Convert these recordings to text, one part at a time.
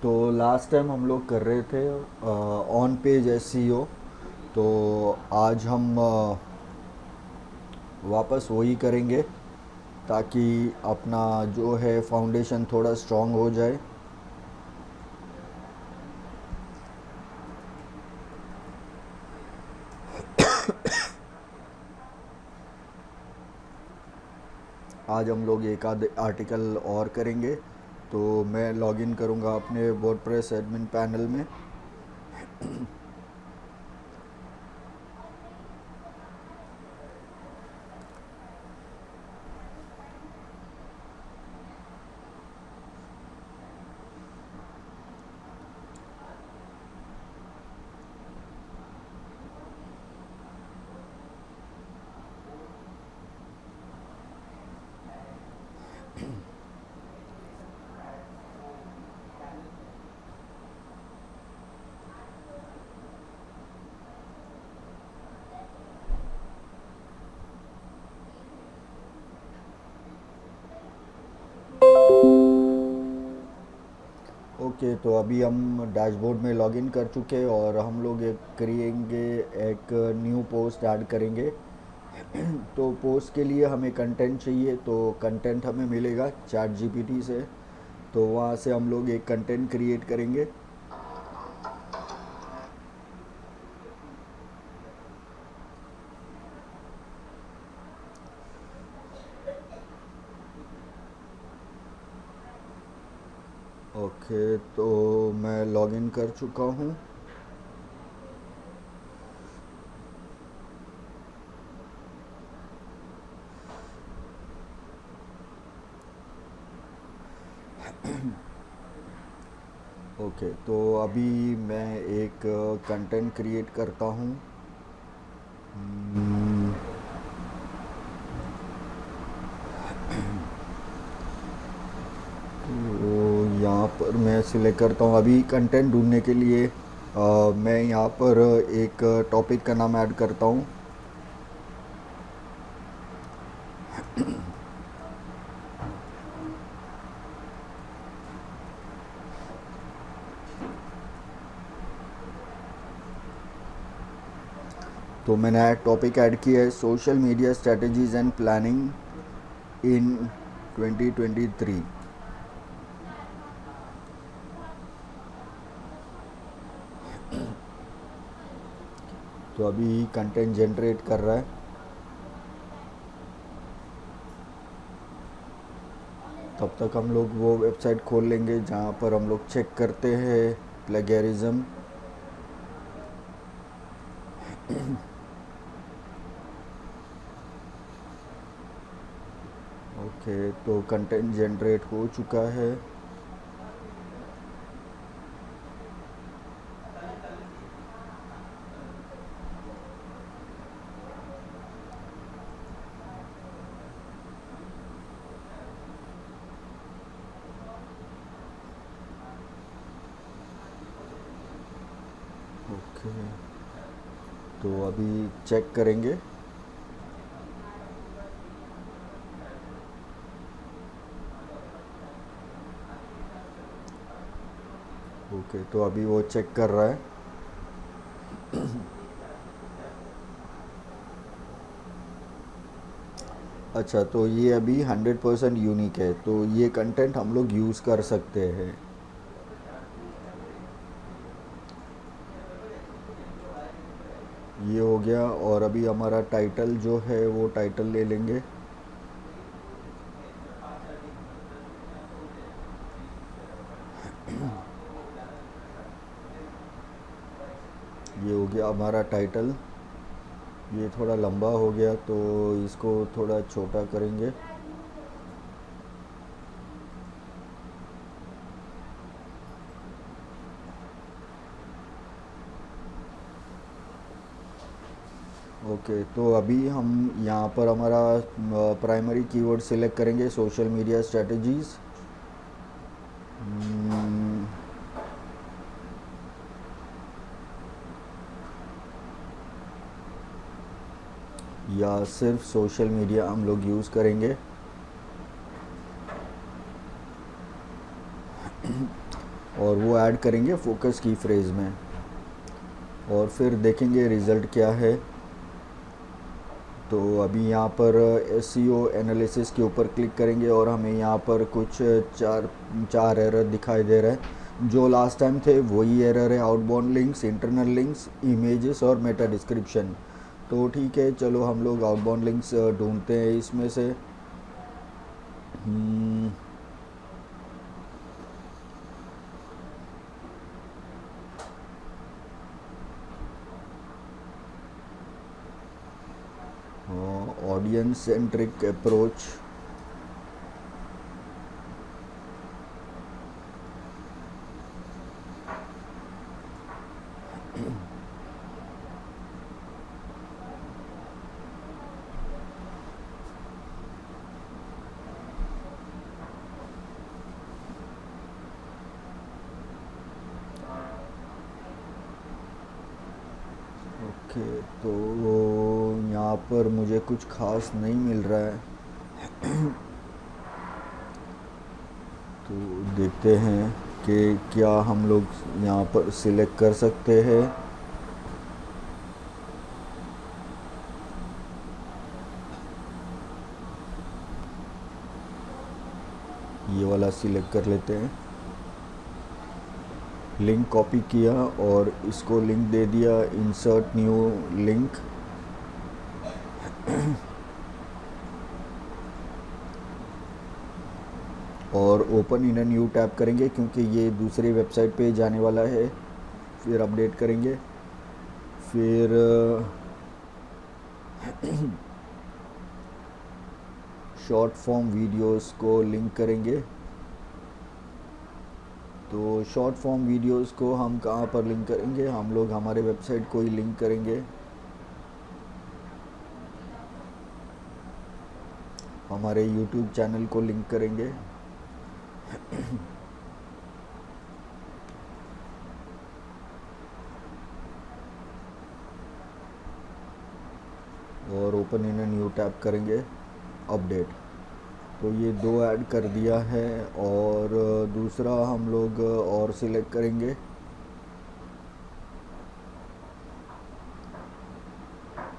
तो last time हम लोग कर रहे थे ऑन पेज एसईओ। तो आज हम वापस वही करेंगे ताकि अपना जो है फाउंडेशन थोड़ा स्ट्रांग हो जाए। आज हम लोग एक आध आर्टिकल और करेंगे। तो मैं लॉगिन करूँगा अपने वर्डप्रेस एडमिन पैनल में। ओके, तो अभी हम डैशबोर्ड में लॉगिन कर चुके हैं और हम लोग एक करेंगे, एक न्यू पोस्ट ऐड करेंगे। तो पोस्ट के लिए हमें कंटेंट चाहिए, तो कंटेंट हमें मिलेगा चैट जीपीटी से। तो वहाँ से हम लोग एक कंटेंट क्रिएट करेंगे। ओके, तो मैं लॉगिन कर चुका हूँ। ओके, तो अभी मैं एक कंटेंट क्रिएट करता हूँ। हम्म, तो यहाँ पर मैं सिलेक्ट करता हूँ अभी कंटेंट ढूंढने के लिए। मैं यहाँ पर एक टॉपिक का नाम ऐड करता हूँ। तो मैंने टॉपिक ऐड किया है, social media strategies and planning in 2023। तो अभी कंटेंट जनरेट कर रहा है। तब तक हम लोग वो वेबसाइट खोल लेंगे जहाँ पर हम लोग चेक करते हैं प्लेगैरिज्म। ओके, तो कंटेंट जनरेट हो चुका है। ओके, तो अभी चेक करेंगे। ओके, तो अभी वो चेक कर रहा है। अच्छा, तो ये अभी 100% यूनिक है, तो ये कंटेंट हम लोग यूज़ कर सकते हैं। ये हो गया। और अभी हमारा टाइटल जो है वो टाइटल ले लेंगे। ये हो गया हमारा टाइटल। ये थोड़ा लंबा हो गया तो इसको थोड़ा छोटा करेंगे। ओके, तो अभी हम यहाँ पर हमारा प्राइमरी कीवर्ड सिलेक्ट करेंगे, सोशल मीडिया स्ट्रेटजीज। या सिर्फ सोशल मीडिया हम लोग यूज़ करेंगे। और वो ऐड करेंगे फोकस की फ्रेज़ में, और फिर देखेंगे रिज़ल्ट क्या है। तो अभी यहाँ पर एसईओ एनालिसिस के ऊपर क्लिक करेंगे और हमें यहाँ पर कुछ चार चार एरर दिखाई दे रहा है। जो लास्ट टाइम थे वही एरर है, outbound links, internal links, images और मेटा डिस्क्रिप्शन। तो ठीक है, चलो हम लोग आउटबाउंड लिंक्स ढूंढते हैं इसमें से। Audience centric approach. ओके, तो यहाँ पर मुझे कुछ खास नहीं मिल रहा है। तो देखते हैं कि क्या हम लोग यहाँ पर सिलेक्ट कर सकते हैं। ये वाला सिलेक्ट कर लेते हैं। लिंक कॉपी किया और इसको लिंक दे दिया, इंसर्ट न्यू लिंक। और open in a new tab करेंगे क्योंकि ये दूसरी वेबसाइट पे जाने वाला है। फिर अपडेट करेंगे, फिर शॉर्ट फॉर्म वीडियोस को लिंक करेंगे। तो शॉर्ट फॉर्म वीडियोस को हम कहाँ पर लिंक करेंगे? हम लोग हमारे वेबसाइट को ही लिंक करेंगे, हमारे यूट्यूब चैनल को लिंक करेंगे। और ओपन इन न्यू टैब करेंगे, अपडेट। तो ये दो ऐड कर दिया है। और दूसरा हम लोग और सिलेक्ट करेंगे,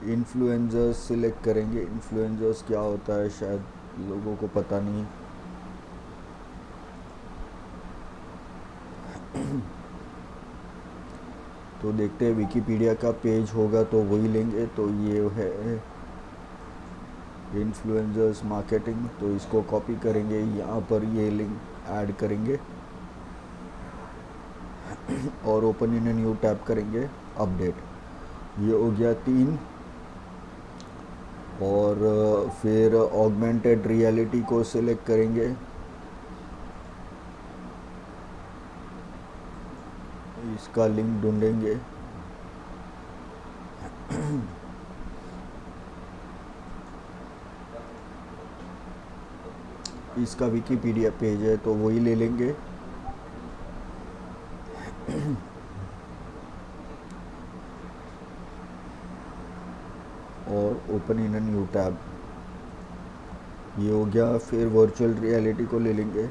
इन्फ्लुएंसर्स सिलेक्ट करेंगे। इन्फ्लुएंसर्स क्या होता है शायद लोगों को पता नहीं। तो देखते हैं, विकिपीडिया का पेज होगा तो वही लेंगे। तो ये है इन्फ्लुएंसर्स मार्केटिंग, तो इसको कॉपी करेंगे, यहाँ पर ये लिंक ऐड करेंगे और ओपन इन न्यू टैब करेंगे, अपडेट। ये हो गया 3। और फिर ऑगमेंटेड रियलिटी को सिलेक्ट करेंगे, इसका लिंक ढूंढेंगे। इसका विकिपीडिया पेज है तो वही ले लेंगे। और ओपन इन न्यू टैब, ये हो गया। फिर वर्चुअल रियलिटी को ले लेंगे।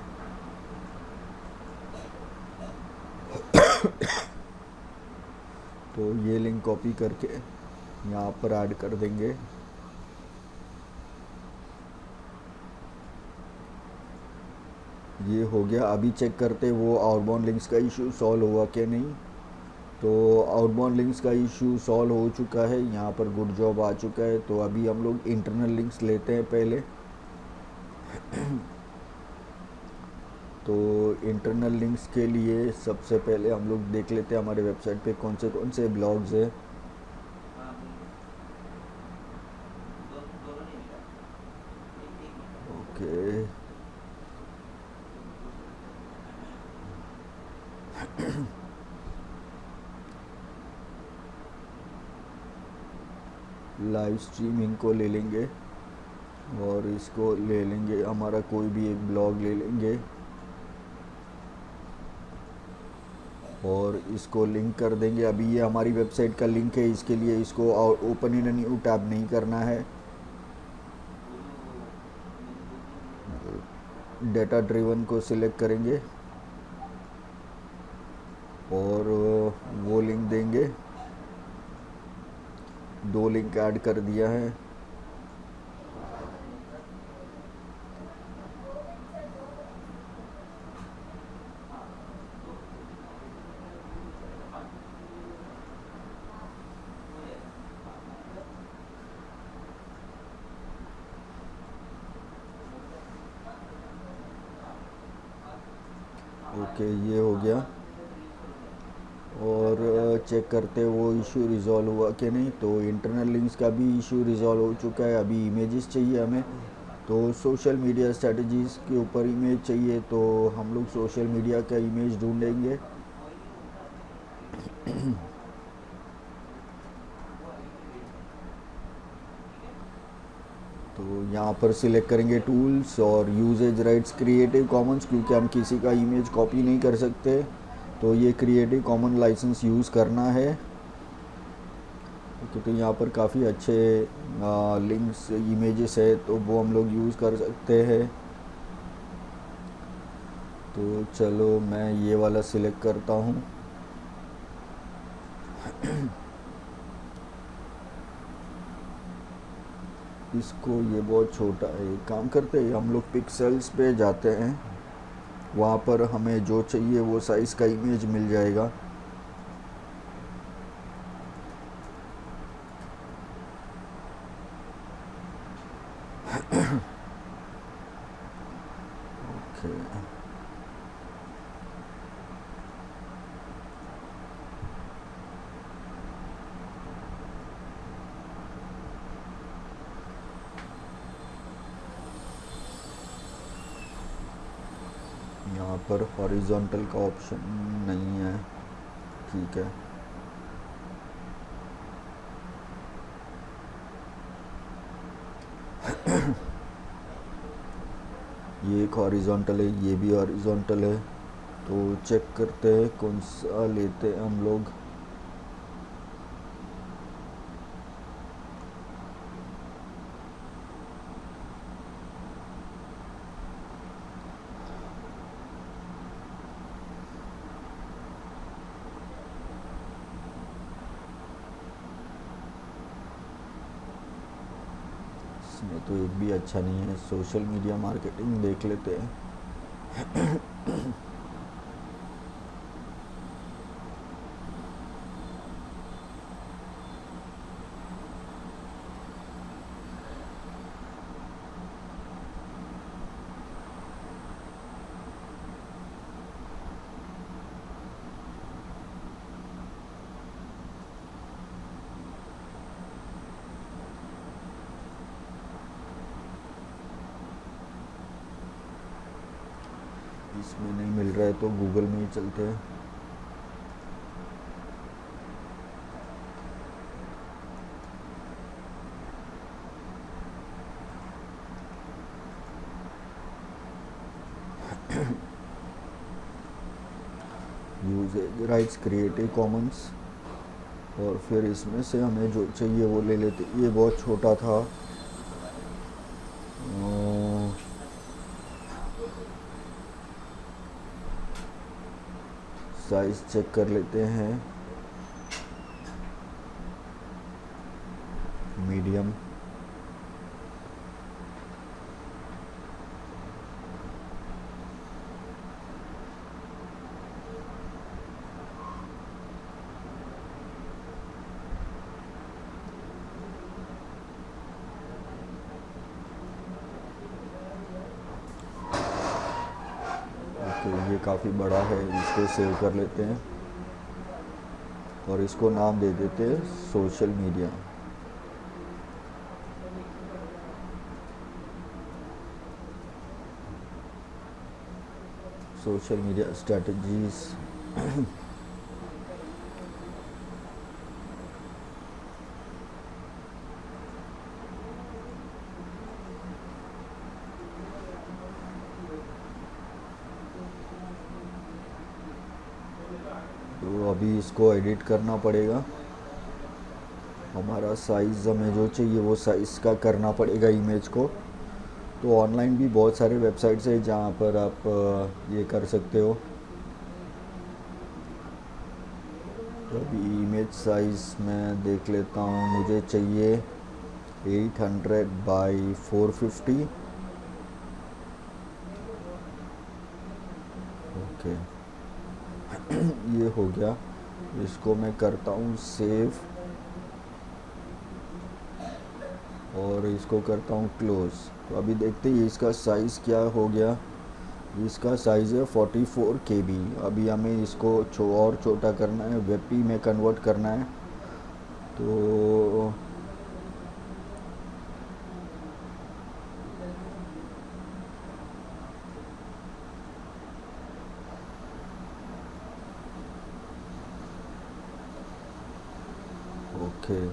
तो ये लिंक कॉपी करके यहाँ पर ऐड कर देंगे। ये हो गया। अभी चेक करते वो आउटबाउंड लिंक्स का इशू सॉल्व हुआ कि नहीं। तो आउटबाउंड लिंक्स का इशू सॉल्व हो चुका है, यहाँ पर गुड जॉब आ चुका है। तो अभी हम लोग इंटरनल लिंक्स लेते हैं पहले। तो इंटरनल लिंक्स के लिए सबसे पहले हम लोग देख लेते हैं हमारे वेबसाइट पे कौन से ब्लॉग्स हैं। ओके, लाइव स्ट्रीमिंग को ले लेंगे और इसको ले लेंगे, हमारा कोई भी एक ब्लॉग ले लेंगे और इसको लिंक कर देंगे। अभी ये हमारी वेबसाइट का लिंक है, इसके लिए इसको ओपन इन न्यू टैब नहीं करना है। डेटा ड्रिवन को सिलेक्ट करेंगे और वो लिंक देंगे, 2 लिंक ऐड कर दिया है। ओके, ये हो गया। और चेक करते वो इशू रिज़ॉल्व हुआ कि नहीं। तो इंटरनल लिंक्स का भी इशू रिज़ॉल्व हो चुका है। अभी इमेजेस चाहिए हमें। तो सोशल मीडिया स्ट्रेटजीज़ के ऊपर इमेज चाहिए, तो हम लोग सोशल मीडिया का इमेज ढूंढेंगे। तो यहाँ पर सिलेक्ट करेंगे टूल्स और यूजेज राइट्स क्रिएटिव कॉमन्स, क्योंकि हम किसी का इमेज कॉपी नहीं कर सकते, तो ये क्रिएटिव कॉमन लाइसेंस यूज़ करना है। ओके, तो यहाँ पर काफ़ी अच्छे लिंक्स इमेजेस है, तो वो हम लोग यूज़ कर सकते हैं। तो चलो मैं ये वाला सिलेक्ट करता हूँ। इसको, ये बहुत छोटा है। एक काम करते हैं, हम लोग पिक्सेल्स पे जाते हैं, वहाँ पर हमें जो चाहिए वो साइज़ का इमेज मिल जाएगा। ओके, यहाँ पर हॉरिजॉन्टल का ऑप्शन नहीं है। ठीक है, ये एक हॉरिजॉन्टल है, ये भी हॉरिजॉन्टल है। तो चेक करते हैं कौन सा लेते हैं हम लोग। इसमें तो एक भी अच्छा नहीं है। सोशल मीडिया मार्केटिंग देख लेते हैं। इसमें नहीं मिल रहा है तो गूगल में ही चलते हैं। यूजेज राइट्स क्रिएटिव कॉमन्स, और फिर इसमें से हमें जो चाहिए वो ले लेते। ये बहुत छोटा था। साइज़ चेक कर लेते हैं, मीडियम। ओके, ये काफ़ी बड़ा है, इसको सेव कर लेते हैं और इसको नाम दे देते हैं social media. Social media strategies. तो अभी इसको एडिट करना पड़ेगा। हमारा साइज़, हमें जो चाहिए वो साइज़ का करना पड़ेगा इमेज को। तो ऑनलाइन भी बहुत सारे वेबसाइट्स हैं जहाँ पर आप ये कर सकते हो। तो अभी इमेज साइज़ मैं देख लेता हूँ, मुझे चाहिए 800 बाई 450। ओके, ये हो गया। इसको मैं करता हूँ सेव और इसको करता हूँ क्लोज। तो अभी देखते हैं इसका साइज़ क्या हो गया। इसका साइज़ है 44 KB। अभी हमें इसको और छोटा करना है, वेबपी में कन्वर्ट करना है। तो ओके,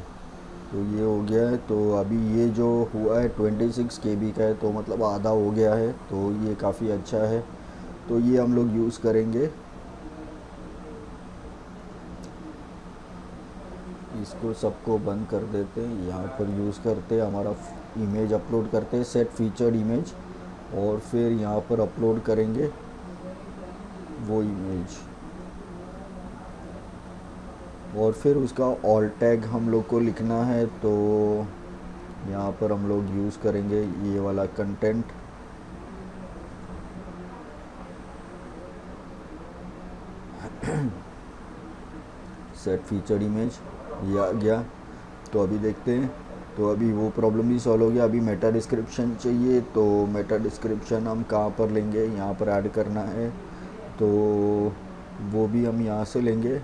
तो ये हो गया है। तो अभी ये जो हुआ है 26 KB का है, तो मतलब आधा हो गया है, तो ये काफ़ी अच्छा है। तो ये हम लोग यूज़ करेंगे। इसको सबको बंद कर देते हैं, यहाँ पर यूज़ करते हैं, हमारा इमेज अपलोड करते हैं, सेट फीचर्ड इमेज, और फिर यहाँ पर अपलोड करेंगे वो इमेज। और फिर उसका ऑल टैग हम लोग को लिखना है। तो यहाँ पर हम लोग यूज़ करेंगे ये वाला कंटेंट। सेट फीचर्ड इमेज, ये आ गया। तो अभी देखते हैं। तो अभी वो प्रॉब्लम भी सॉल्व हो गया। अभी मेटा डिस्क्रिप्शन चाहिए, तो मेटा डिस्क्रिप्शन हम कहाँ पर लेंगे, यहाँ पर ऐड करना है। तो वो भी हम यहाँ से लेंगे।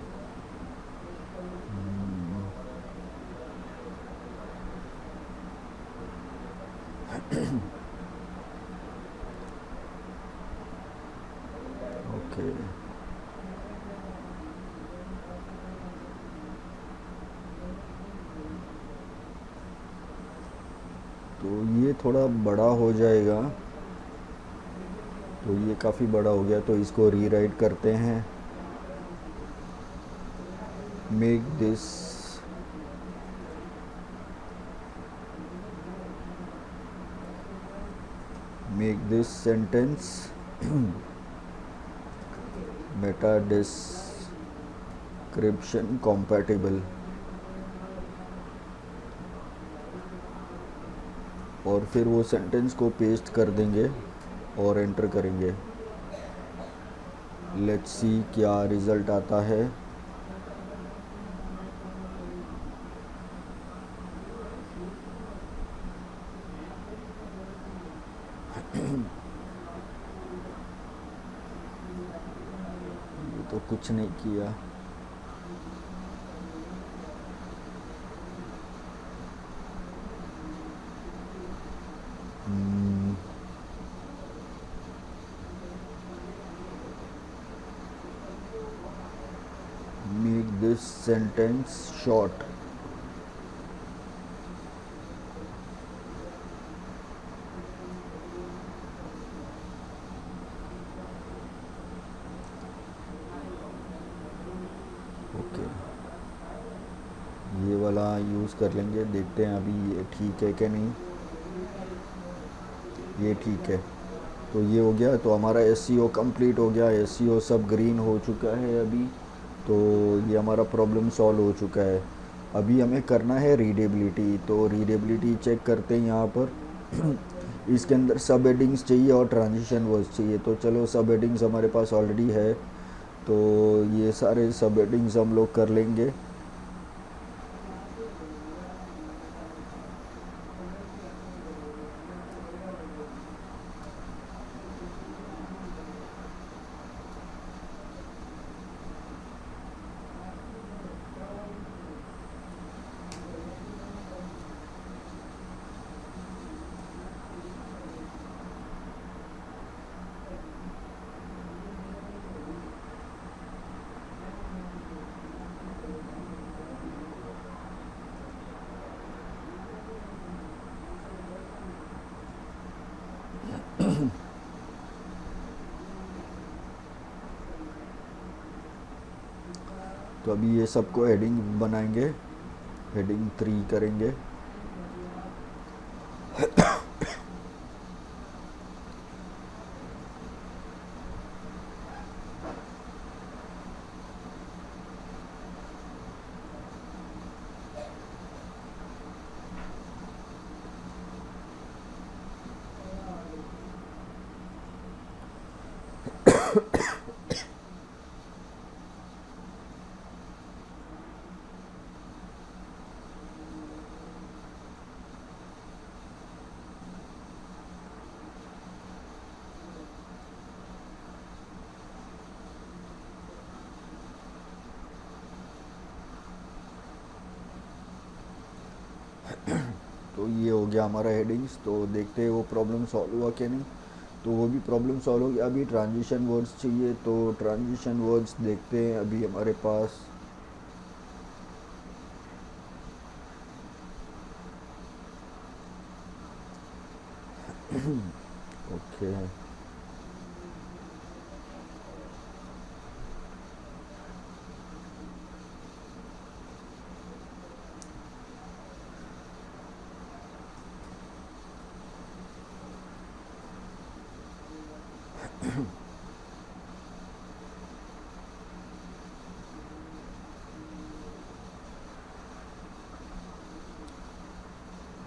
ओके, तो ये थोड़ा बड़ा हो जाएगा। तो ये काफ़ी बड़ा हो गया, तो इसको रीराइट करते हैं। Make this sentence Meta description compatible। और फिर वो सेंटेंस को पेस्ट कर देंगे और एंटर करेंगे। लेट्स सी क्या रिज़ल्ट आता है। ये तो कुछ नहीं किया। Make this sentence short. Okay, ये वाला यूज़ कर लेंगे, देखते हैं अभी ये ठीक है कि नहीं। ये ठीक है। तो ये हो गया। तो हमारा एसईओ कंप्लीट हो गया, एसईओ सब ग्रीन हो चुका है अभी। तो ये हमारा प्रॉब्लम सॉल्व हो चुका है। अभी हमें करना है रीडेबिलिटी। तो रीडेबिलिटी चेक करते हैं यहाँ पर। इसके अंदर सब हेडिंग्स चाहिए और ट्रांजिशन वर्ड्स चाहिए। तो चलो, सब हेडिंग्स हमारे पास ऑलरेडी है, तो ये सारे सब हेडिंग्स हम लोग कर लेंगे। तो अभी ये सबको हेडिंग बनाएंगे, हेडिंग 3 करेंगे। तो ये हो गया हमारा हेडिंग्स। तो देखते हैं वो प्रॉब्लम सॉल्व हुआ कि नहीं। तो वो भी प्रॉब्लम सॉल्व हो गया। अभी ट्रांजिशन वर्ड्स चाहिए, तो ट्रांजिशन वर्ड्स देखते हैं अभी हमारे पास। ओके।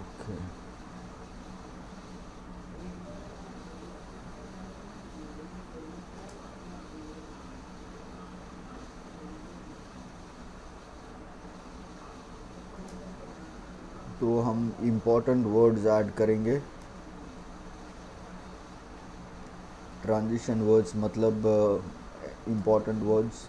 ओके। तो हम इम्पोर्टेंट वर्ड्स ऐड करेंगे। ट्रांजिशन वर्ड्स मतलब इम्पोर्टेंट वर्ड्स।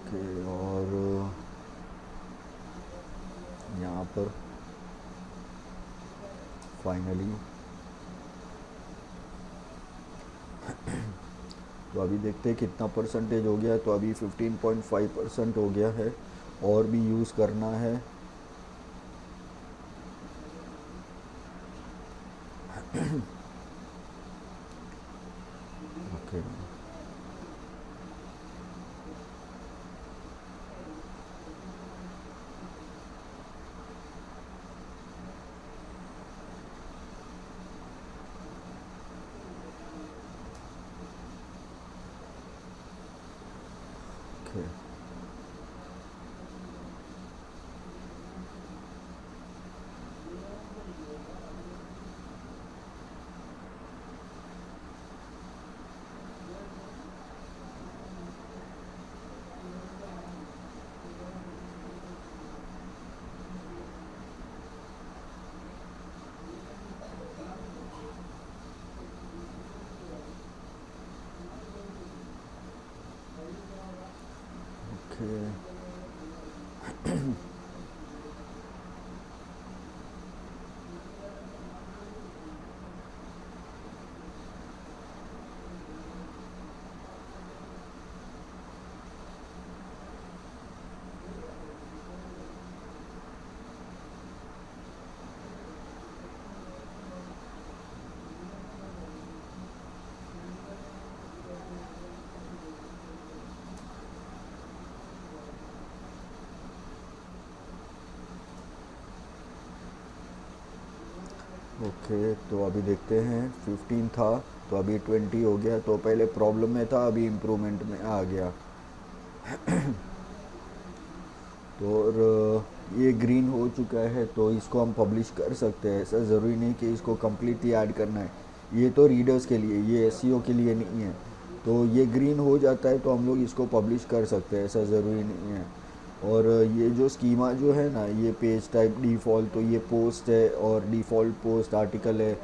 ओके। और यहाँ पर फाइनली तो अभी देखते हैं कितना परसेंटेज हो गया। तो अभी 15.5% हो गया है, और भी यूज़ करना है। ओके। ओके। ओके। ओके। तो अभी देखते हैं 15 था, तो अभी 20 हो गया। तो पहले प्रॉब्लम में था, अभी इम्प्रूवमेंट में आ गया। तो और ये ग्रीन हो चुका है, तो इसको हम पब्लिश कर सकते हैं। ऐसा ज़रूरी नहीं कि इसको कम्प्लीटली ऐड करना है। ये तो रीडर्स के लिए, ये एसईओ के लिए नहीं है। तो ये ग्रीन हो जाता है तो हम लोग इसको पब्लिश कर सकते हैं, ऐसा ज़रूरी नहीं है। और ये जो स्कीमा जो है ना, ये पेज टाइप डिफ़ॉल्ट, तो ये पोस्ट है और डिफ़ॉल्ट पोस्ट आर्टिकल है,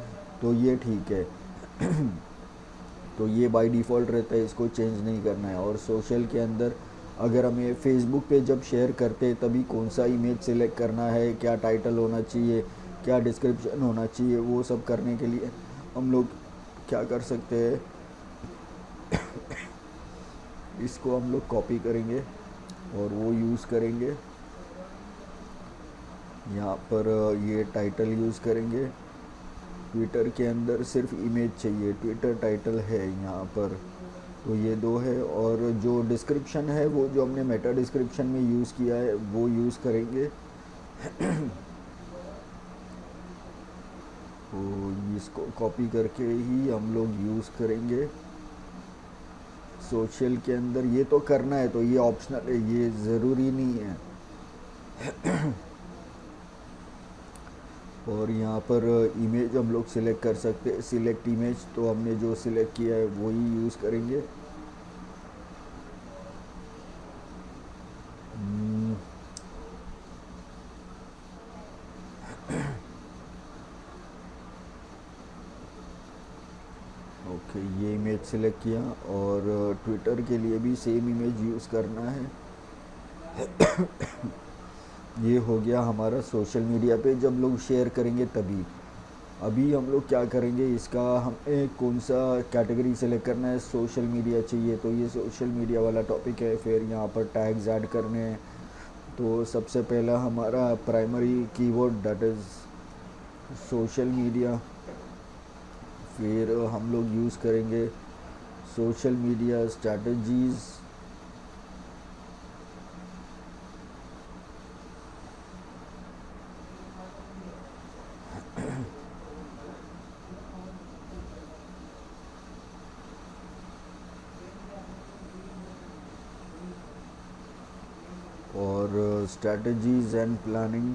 तो ये ठीक है। तो ये बाय डिफ़ॉल्ट रहता है, इसको चेंज नहीं करना है। और सोशल के अंदर अगर हमें फेसबुक पे जब शेयर करते हैं तभी कौन सा इमेज सेलेक्ट करना है, क्या टाइटल होना चाहिए, क्या डिस्क्रिप्शन होना चाहिए, वो सब करने के लिए हम लोग क्या कर सकते हैं, इसको हम लोग कॉपी करेंगे और वो यूज़ करेंगे। यहाँ पर ये टाइटल यूज़ करेंगे। ट्विटर के अंदर सिर्फ इमेज चाहिए, ट्विटर टाइटल है यहाँ पर, तो ये दो है। और जो डिस्क्रिप्शन है वो जो हमने मेटा डिस्क्रिप्शन में यूज़ किया है वो यूज़ करेंगे। तो इसको कॉपी करके ही हम लोग यूज़ करेंगे सोशल के अंदर। ये तो करना है तो ये ऑप्शनल है, ये ज़रूरी नहीं है। और यहाँ पर इमेज हम लोग सिलेक्ट कर सकते हैं, सिलेक्ट इमेज, तो हमने जो सिलेक्ट किया है वही यूज़ करेंगे। ओके, ये इमेज सिलेक्ट किया और ट्विटर के लिए भी सेम इमेज यूज़ करना है। ये हो गया हमारा सोशल मीडिया पे जब लोग शेयर करेंगे तभी। अभी हम लोग क्या करेंगे, इसका हमें कौन सा कैटेगरी सेलेक्ट करना है, सोशल मीडिया चाहिए तो ये सोशल मीडिया वाला टॉपिक है। फिर यहाँ पर टैग्स ऐड करने हैं। तो सबसे पहला हमारा primary keyword that is social media. फिर हम लोग यूज़ करेंगे सोशल मीडिया स्ट्रैटेजीज़। और स्ट्रैटेजीज़ एंड प्लानिंग।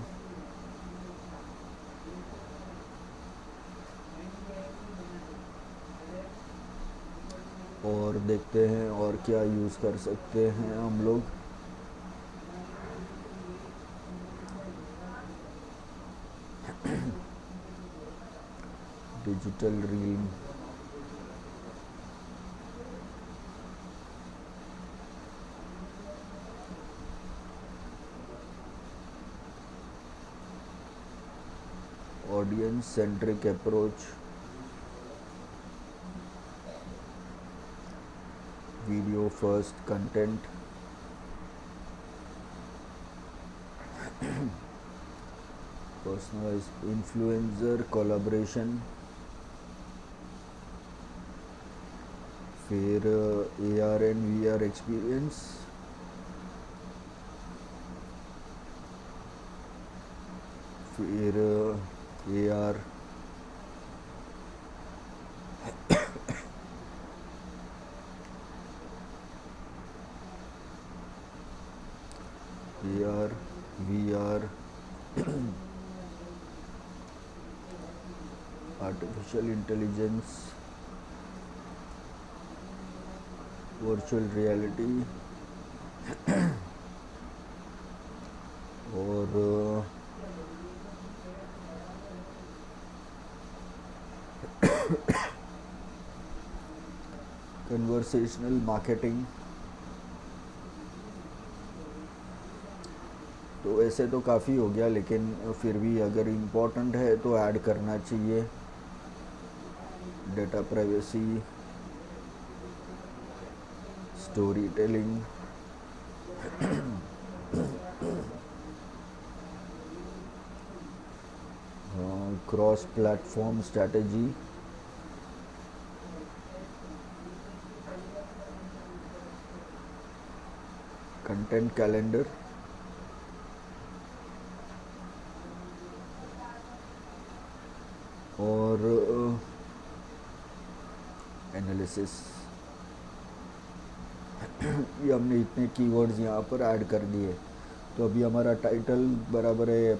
और देखते हैं और क्या यूज़ कर सकते हैं हम लोग। Digital reel, audience centric approach, video first content, personalised influencer collaboration, फिर AR एंड VR एक्सपीरियंस, फिर AR VR artificial intelligence, virtual reality और कन्वर्सेशनल मार्केटिंग। तो ऐसे तो काफ़ी हो गया, लेकिन फिर भी अगर इम्पोर्टेंट है तो ऐड करना चाहिए। Data privacy, story telling, cross platform strategy, content calendar, और एनालिसिस। ये हमने इतने कीवर्ड्स यहाँ पर ऐड कर दिए। तो अभी हमारा टाइटल बराबर है,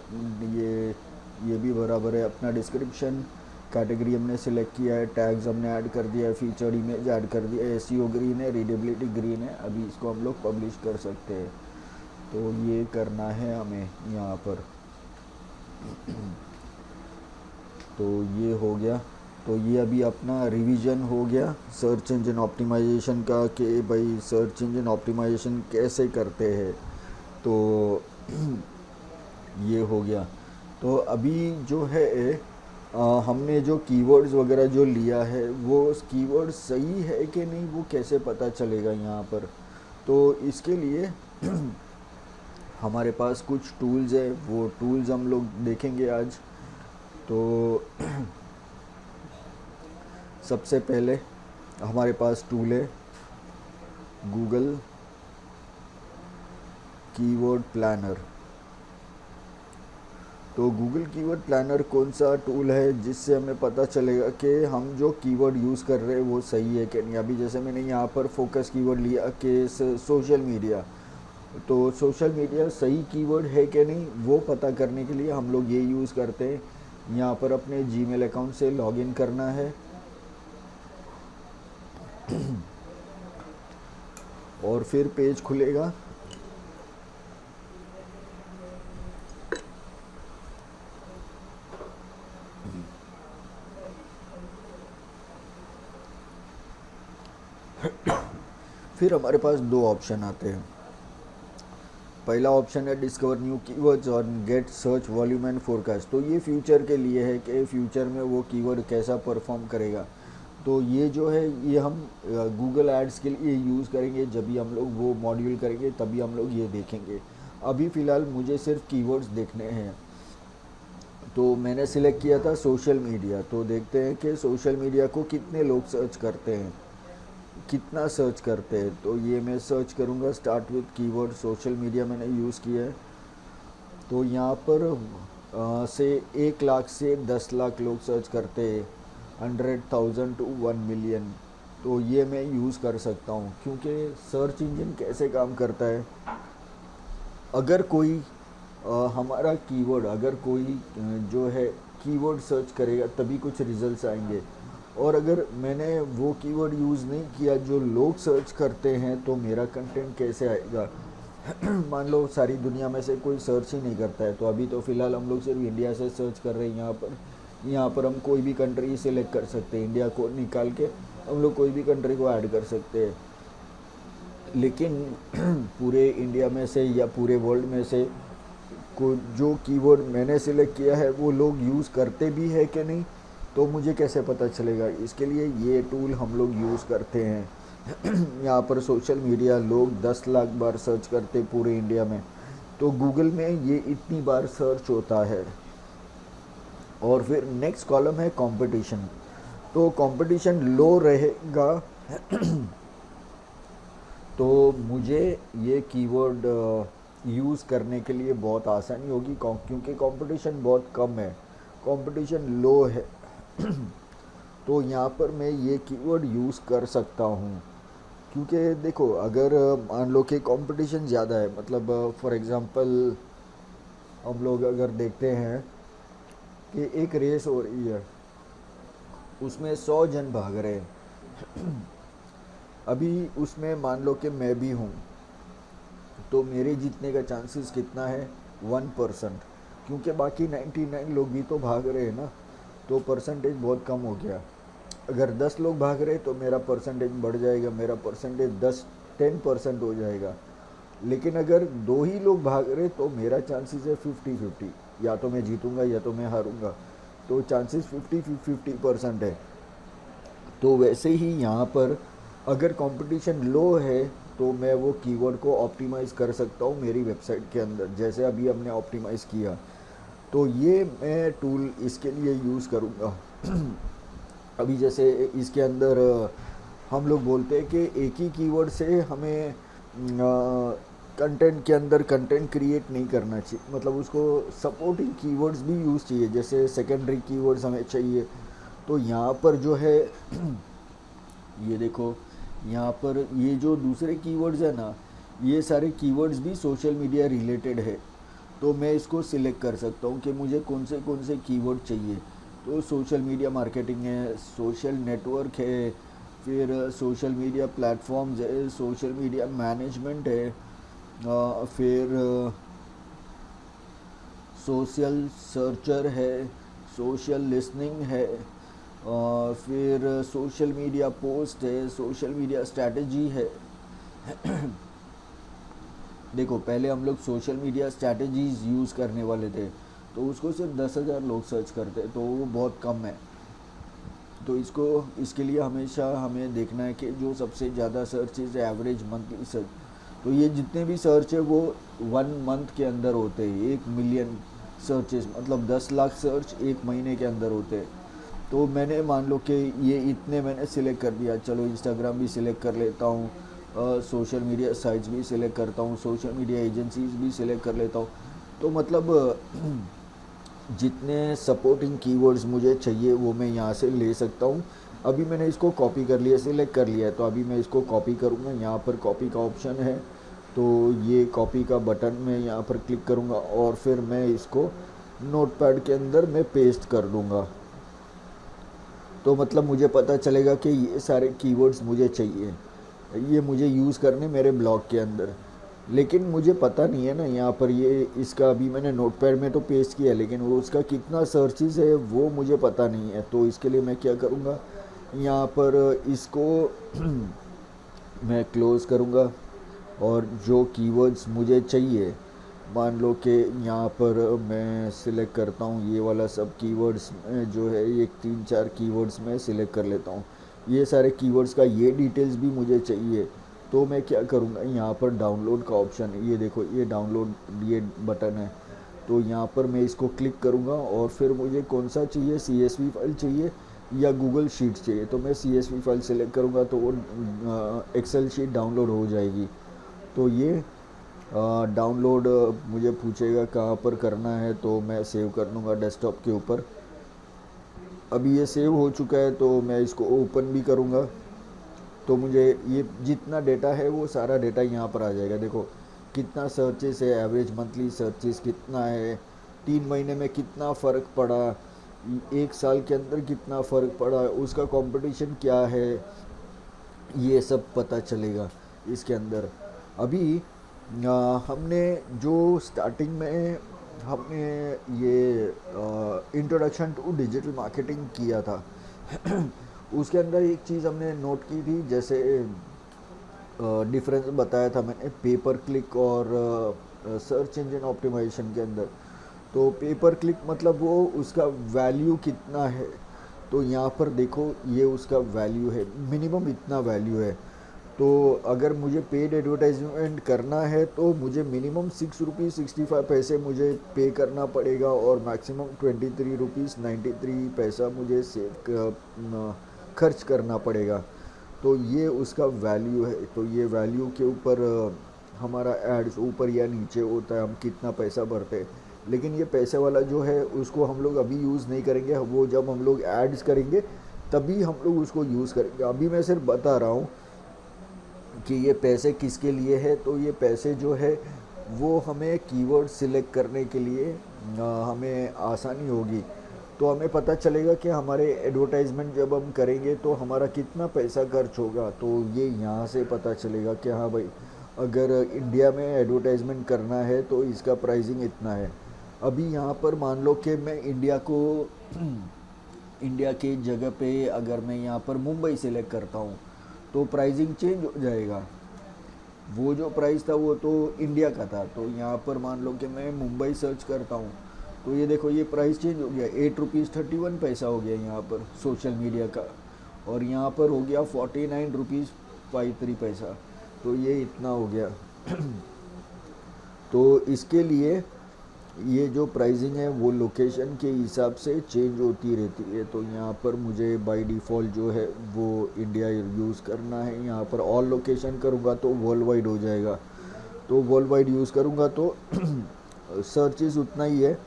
ये भी बराबर है अपना डिस्क्रिप्शन। कैटेगरी हमने सिलेक्ट किया है, टैग्स हमने ऐड कर दिया है, फीचर्ड इमेज ऐड कर दिया है, SEO ग्रीन है, रीडेबिलिटी ग्रीन है। अभी इसको हम लोग पब्लिश कर सकते हैं। तो ये करना है हमें यहाँ पर। तो ये हो गया। तो ये अभी अपना रिवीजन हो गया सर्च इंजन ऑप्टिमाइजेशन का, कि भाई सर्च इंजन ऑप्टिमाइजेशन कैसे करते हैं। तो ये हो गया। तो अभी जो है हमने जो कीवर्ड्स वगैरह जो लिया है वो कीवर्ड सही है कि नहीं, वो कैसे पता चलेगा यहाँ पर। तो इसके लिए हमारे पास कुछ टूल्स है, वो टूल्स हम लोग देखेंगे आज। तो सबसे पहले हमारे पास टूल है गूगल कीवर्ड प्लानर। तो गूगल कीवर्ड प्लानर कौन सा टूल है जिससे हमें पता चलेगा कि हम जो कीवर्ड यूज़ कर रहे हैं वो सही है कि नहीं। अभी जैसे मैंने यहाँ पर फोकस कीवर्ड लिया कि सोशल मीडिया, तो सोशल मीडिया सही कीवर्ड है कि नहीं वो पता करने के लिए हम लोग ये यूज़ करते हैं, यहाँ पर अपने जीमेल अकाउंट से लॉगिन करना है और फिर पेज खुलेगा। फिर हमारे पास दो ऑप्शन आते हैं। पहला ऑप्शन है डिस्कवर न्यू कीवर्ड्स और get search volume and forecast. तो ये फ्यूचर के लिए है कि फ्यूचर में वो कीवर्ड कैसा परफॉर्म करेगा। तो ये जो है ये हम गूगल एड्स के लिए यूज़ करेंगे, जब भी हम लोग वो मॉड्यूल करेंगे तभी हम लोग ये देखेंगे। अभी फ़िलहाल मुझे सिर्फ कीवर्ड्स देखने हैं, तो मैंने सिलेक्ट किया था सोशल मीडिया। तो देखते हैं कि सोशल मीडिया को कितने लोग सर्च करते हैं, कितना सर्च करते हैं। तो ये मैं सर्च करूँगा, start with keyword social media मैंने यूज़ किया है। तो यहाँ पर से 1 लाख से 10 लाख लोग सर्च करते हैं, 100,000 टू 1 मिलियन। तो ये मैं यूज़ कर सकता हूँ, क्योंकि सर्च इंजन कैसे काम करता है, अगर कोई हमारा कीवर्ड, अगर कोई जो है कीवर्ड सर्च करेगा तभी कुछ रिजल्ट्स आएंगे। और अगर मैंने वो कीवर्ड यूज़ नहीं किया जो लोग सर्च करते हैं तो मेरा कंटेंट कैसे आएगा। मान लो सारी दुनिया में से कोई सर्च ही नहीं करता है, तो अभी तो फ़िलहाल हम लोग सिर्फ इंडिया से सर्च कर रहे हैं। यहाँ पर हम कोई भी कंट्री सेलेक्ट कर सकते हैं, इंडिया को निकाल के हम लोग कोई भी कंट्री को ऐड कर सकते हैं। लेकिन पूरे इंडिया में से या पूरे वर्ल्ड में से को जो कीवर्ड मैंने सिलेक्ट किया है वो लोग यूज़ करते भी है कि नहीं, तो मुझे कैसे पता चलेगा। इसके लिए ये टूल हम लोग यूज़ करते हैं। यहाँ पर सोशल मीडिया लोग 10 लाख बार सर्च करते पूरे इंडिया में, तो गूगल में ये इतनी बार सर्च होता है। और फिर नेक्स्ट कॉलम है कंपटीशन। तो कंपटीशन लो रहेगा तो मुझे ये कीवर्ड यूज़ करने के लिए बहुत आसानी होगी, क्योंकि कंपटीशन बहुत कम है, कंपटीशन लो है। तो यहाँ पर मैं ये कीवर्ड यूज़ कर सकता हूँ। क्योंकि देखो, अगर मान लो कि कंपटीशन ज़्यादा है, मतलब फॉर एग्ज़ाम्पल हम लोग अगर देखते हैं कि एक रेस हो रही है, उसमें 100 जन भाग रहे हैं। अभी उसमें मान लो कि मैं भी हूँ, तो मेरे जीतने का चांसेस कितना है, 1%। क्योंकि बाकी 99 लोग भी तो भाग रहे हैं ना, तो परसेंटेज बहुत कम हो गया। अगर 10 लोग भाग रहे तो मेरा परसेंटेज बढ़ जाएगा, मेरा परसेंटेज 10% हो जाएगा। लेकिन अगर 2 ही लोग भाग रहे तो मेरा चांसेस है 50-50, या तो मैं जीतूंगा या तो मैं हारूंगा। तो चांसेस 50-50% है। तो वैसे ही यहाँ पर अगर कंपटीशन लो है तो मैं वो कीवर्ड को ऑप्टिमाइज़ कर सकता हूँ मेरी वेबसाइट के अंदर, जैसे अभी हमने ऑप्टिमाइज़ किया। तो ये मैं टूल इसके लिए यूज़ करूँगा। अभी जैसे इसके अंदर हम लोग बोलते हैं कि एक ही कीवर्ड से हमें कंटेंट के अंदर कंटेंट क्रिएट नहीं करना चाहिए, मतलब उसको सपोर्टिंग कीवर्ड्स भी यूज़ चाहिए, जैसे सेकेंडरी कीवर्ड्स हमें चाहिए। तो यहाँ पर जो है ये देखो, यहाँ पर ये जो दूसरे कीवर्ड्स है ना, ये सारे कीवर्ड्स भी सोशल मीडिया रिलेटेड है। तो मैं इसको सिलेक्ट कर सकता हूँ कि मुझे कौन से कीवर्ड चाहिए। तो सोशल मीडिया मार्केटिंग है, सोशल नेटवर्क है, फिर सोशल मीडिया प्लेटफॉर्म्स है, सोशल मीडिया मैनेजमेंट है, फिर सोशल सर्चर है, सोशल लिसनिंग है, फिर सोशल मीडिया पोस्ट है, सोशल मीडिया स्ट्रैटेजी है। देखो, पहले हम लोग सोशल मीडिया स्ट्रैटेजीज़ यूज़ करने वाले थे, तो उसको सिर्फ 10,000 लोग सर्च करते, तो वो बहुत कम है। तो इसके लिए हमेशा हमें देखना है कि जो सबसे ज़्यादा सर्चेज है, एवरेज मंथली सर्च। तो ये जितने भी सर्च है वो 1 मंथ के अंदर होते हैं, 1 मिलियन सर्चेस, मतलब 10 लाख सर्च 1 महीने के अंदर होते हैं। तो मैंने मान लो कि ये इतने मैंने सिलेक्ट कर दिया, चलो इंस्टाग्राम भी सिलेक्ट कर लेता हूँ, सोशल मीडिया साइट्स भी सिलेक्ट करता हूँ, सोशल मीडिया एजेंसीज भी सिलेक्ट कर लेता हूँ। तो मतलब जितने सपोर्टिंग कीवर्ड्स मुझे चाहिए वो मैं यहाँ से ले सकता हूँ। अभी मैंने इसको कॉपी कर लिया, सिलेक्ट कर लिया है, तो अभी मैं इसको कॉपी करूँगा। यहाँ पर कॉपी का ऑप्शन है, तो ये कॉपी का बटन मैं यहाँ पर क्लिक करूँगा और फिर मैं इसको नोटपैड के अंदर मैं पेस्ट कर दूँगा। तो मतलब मुझे पता चलेगा कि ये सारे कीवर्ड्स मुझे चाहिए, ये मुझे यूज़ करने मेरे ब्लॉग के अंदर। लेकिन मुझे पता नहीं है ना यहाँ पर, ये इसका अभी मैंने नोटपैड में तो पेस्ट किया, लेकिन वो उसका कितना सर्चेस है वो मुझे पता नहीं है। तो इसके लिए मैं क्या करूँगा, यहाँ पर इसको मैं क्लोज़ करूँगा और जो कीवर्ड्स मुझे चाहिए, मान लो कि यहाँ पर मैं सिलेक्ट करता हूँ ये वाला सब कीवर्ड्स जो है, ये 3-4 कीवर्ड्स मैं सिलेक्ट कर लेता हूँ। ये सारे कीवर्ड्स का ये डिटेल्स भी मुझे चाहिए, तो मैं क्या करूँगा, यहाँ पर डाउनलोड का ऑप्शन है, ये देखो ये डाउनलोड ये बटन है। तो यहाँ पर मैं इसको क्लिक करूँगा और फिर मुझे कौन सा चाहिए, CSV फाइल चाहिए या गूगल शीट चाहिए, तो मैं CSV फाइल सेलेक्ट करूँगा तो वो एक्सेल शीट डाउनलोड हो जाएगी। तो ये डाउनलोड मुझे पूछेगा कहाँ पर करना है, तो मैं सेव कर दूँगा डेस्कटॉप के ऊपर। अभी ये सेव हो चुका है, तो मैं इसको ओपन भी करूँगा। तो मुझे ये जितना डेटा है वो सारा डेटा यहाँ पर आ जाएगा। देखो कितना सर्चेस है, एवरेज मंथली सर्चेस कितना है, 3 महीने में कितना फ़र्क पड़ा, 1 साल के अंदर कितना फ़र्क पड़ा, उसका कंपटीशन क्या है, ये सब पता चलेगा इसके अंदर। अभी हमने जो स्टार्टिंग में हमने ये इंट्रोडक्शन टू डिजिटल मार्केटिंग किया था उसके अंदर एक चीज़ हमने नोट की थी, जैसे डिफरेंस बताया था मैंने पेपर क्लिक और सर्च इंजन ऑप्टिमाइजेशन के अंदर। तो पेपर क्लिक मतलब वो उसका वैल्यू कितना है, तो यहाँ पर देखो ये उसका वैल्यू है, मिनिमम इतना वैल्यू है। तो अगर मुझे पेड एडवर्टाइजमेंट करना है तो मुझे मिनिमम 6 रुपीज़ 65 पैसे मुझे पे करना पड़ेगा और मैक्सिमम 23 रुपीज़ 93 पैसा मुझे खर्च करना पड़ेगा। तो ये उसका वैल्यू है। तो ये वैल्यू के ऊपर हमारा एड्स ऊपर या नीचे होता है, हम कितना पैसा भरते हैं। लेकिन ये पैसे वाला जो है उसको हम लोग अभी यूज़ नहीं करेंगे, वो जब हम लोग एड्स करेंगे तभी हम लोग उसको यूज़ करेंगे। अभी मैं सिर्फ बता रहा हूँ कि ये पैसे किसके लिए है। तो ये पैसे जो है वो हमें कीवर्ड सिलेक्ट करने के लिए हमें आसानी होगी। तो हमें पता चलेगा कि हमारे एडवर्टाइजमेंट जब हम करेंगे तो हमारा कितना पैसा खर्च होगा। तो ये यहाँ से पता चलेगा कि हाँ भाई, अगर इंडिया में एडवर्टाइजमेंट करना है तो इसका प्राइसिंग इतना है। अभी यहाँ पर मान लो कि मैं इंडिया को इंडिया के जगह पे अगर मैं यहाँ पर मुंबई सेलेक्ट करता हूँ तो प्राइसिंग चेंज हो जाएगा। वो जो प्राइस था वो तो इंडिया का था, तो यहाँ पर मान लो कि मैं मुंबई सर्च करता हूँ तो ये देखो ये प्राइस चेंज हो गया, 8 रुपीज़ 31 पैसा हो गया यहाँ पर सोशल मीडिया का, और यहाँ पर हो गया 49 रुपीज़ 53 पैसा। तो ये इतना हो गया तो इसके लिए ये जो प्राइसिंग है वो लोकेशन के हिसाब से चेंज होती रहती है। तो यहाँ पर मुझे बाय डिफ़ॉल्ट जो है वो इंडिया यूज़ करना है। यहाँ पर ऑल लोकेशन करूँगा तो वर्ल्ड वाइड हो जाएगा, तो वर्ल्ड वाइड यूज़ करूँगा तो सर्चेस उतना ही है।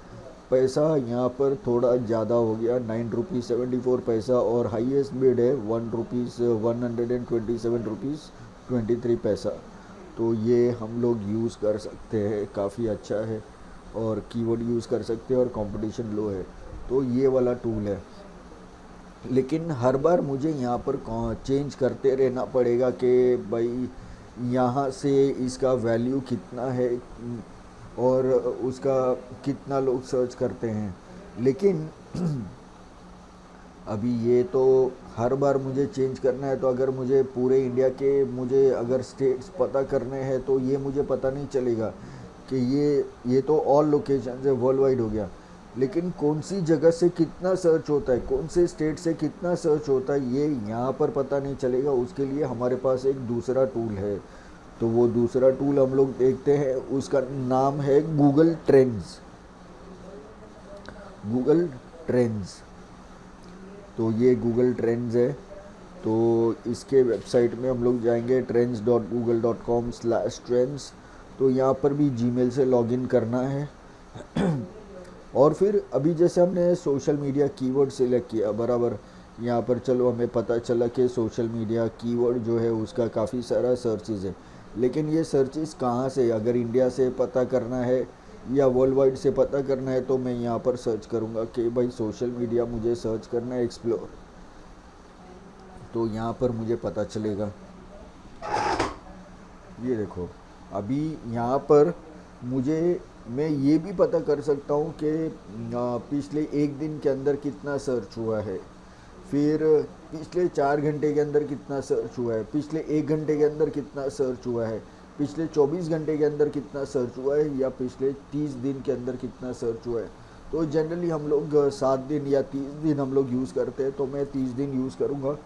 पैसा यहाँ पर थोड़ा ज़्यादा हो गया, 9 रुपीज़ 74 पैसा, और हाईएस्ट बिड है 1 रुपीज़ 127 रुपीज़ 23 पैसा। तो ये हम लोग यूज़ कर सकते हैं, काफ़ी अच्छा है, और कीवर्ड यूज़ कर सकते हैं और कंपटीशन लो है। तो ये वाला टूल है। लेकिन हर बार मुझे यहाँ पर चेंज करते रहना पड़ेगा कि भाई यहाँ से इसका वैल्यू कितना है और उसका कितना लोग सर्च करते हैं। लेकिन अभी ये तो हर बार मुझे चेंज करना है, तो अगर मुझे पूरे इंडिया के मुझे अगर स्टेट्स पता करने हैं तो ये मुझे पता नहीं चलेगा कि ये तो ऑल लोकेशन है, वर्ल्ड वाइड हो गया। लेकिन कौन सी जगह से कितना सर्च होता है, कौन से स्टेट से कितना सर्च होता है, ये यहाँ पर पता नहीं चलेगा। उसके लिए हमारे पास एक दूसरा टूल है, तो वो दूसरा टूल हम लोग देखते हैं, उसका नाम है गूगल ट्रेंड्स। गूगल ट्रेंड्स, तो ये गूगल ट्रेंड्स है। तो इसके वेबसाइट में हम लोग जाएंगे trends.google.com/trends। तो यहाँ पर भी जीमेल से लॉगिन करना है और फिर अभी जैसे हमने सोशल मीडिया कीवर्ड सिलेक्ट किया बराबर, यहाँ पर चलो हमें पता चला कि सोशल मीडिया कीवर्ड जो है उसका काफ़ी सारा सर्चेज है। लेकिन ये सर्चेज कहाँ से, अगर इंडिया से पता करना है या वर्ल्ड वाइड से पता करना है तो मैं यहाँ पर सर्च करूँगा कि भाई सोशल मीडिया मुझे सर्च करना है एक्सप्लोर, तो यहाँ पर मुझे पता चलेगा। ये देखो अभी यहाँ पर मुझे, मैं ये भी पता कर सकता हूँ कि पिछले एक दिन के अंदर कितना सर्च हुआ है, फिर पिछले 4 घंटे के अंदर कितना सर्च हुआ है, पिछले 1 घंटे के अंदर कितना सर्च हुआ है, पिछले 24 घंटे के अंदर कितना सर्च हुआ है, या पिछले 30 दिन के अंदर कितना सर्च हुआ है। तो जनरली हम लोग 7 दिन या 30 दिन हम लोग यूज़ करते हैं, तो मैं 30 दिन यूज़ करूँगा।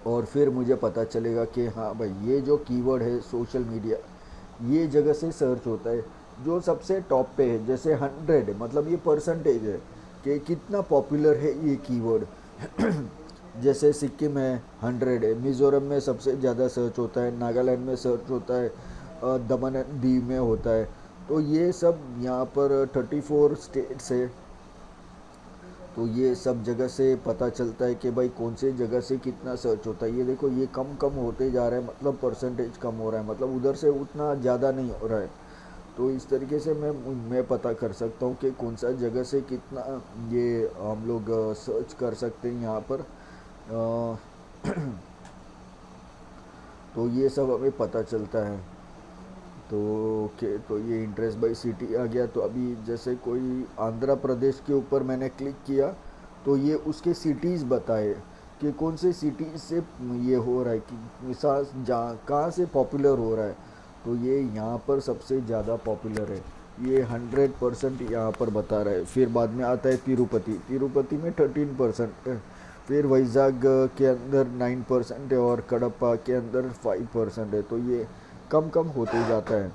और फिर मुझे पता चलेगा कि हाँ भाई ये जो कीवर्ड है सोशल मीडिया, ये जगह से सर्च होता है जो सबसे टॉप पे है। जैसे 100 मतलब ये परसेंटेज है कि कितना पॉपुलर है ये कीवर्ड। जैसे सिक्किम है 100 है, मिज़ोरम में सबसे ज़्यादा सर्च होता है, नागालैंड में सर्च होता है, दमन एंड दीव में होता है। तो ये सब यहाँ पर 34 स्टेट्स है, तो ये सब जगह से पता चलता है कि भाई कौन से जगह से कितना सर्च होता है। ये देखो ये कम कम होते जा रहा है, मतलब परसेंटेज कम हो रहा है, मतलब उधर से उतना ज़्यादा नहीं हो रहा है। तो इस तरीके से मैं पता कर सकता हूँ कि कौन सा जगह से कितना ये हम लोग सर्च कर सकते हैं यहाँ पर। तो ये सब हमें पता चलता है। तो तो ये इंटरेस्ट बाय सिटी आ गया। तो अभी जैसे कोई आंध्र प्रदेश के ऊपर मैंने क्लिक किया तो ये उसके सिटीज़ बताए कि कौन से सिटीज़ से ये हो रहा है, कि मिसाल जहाँ कहाँ से पॉपुलर हो रहा है। तो ये यहाँ पर सबसे ज़्यादा पॉपुलर है, ये 100% यहाँ पर बता रहा है। फिर बाद में आता है तिरुपति में 13% है, फिर वैजाग के अंदर 9% है, और कडप्पा के अंदर 5% है। तो ये कम कम होते जाता है।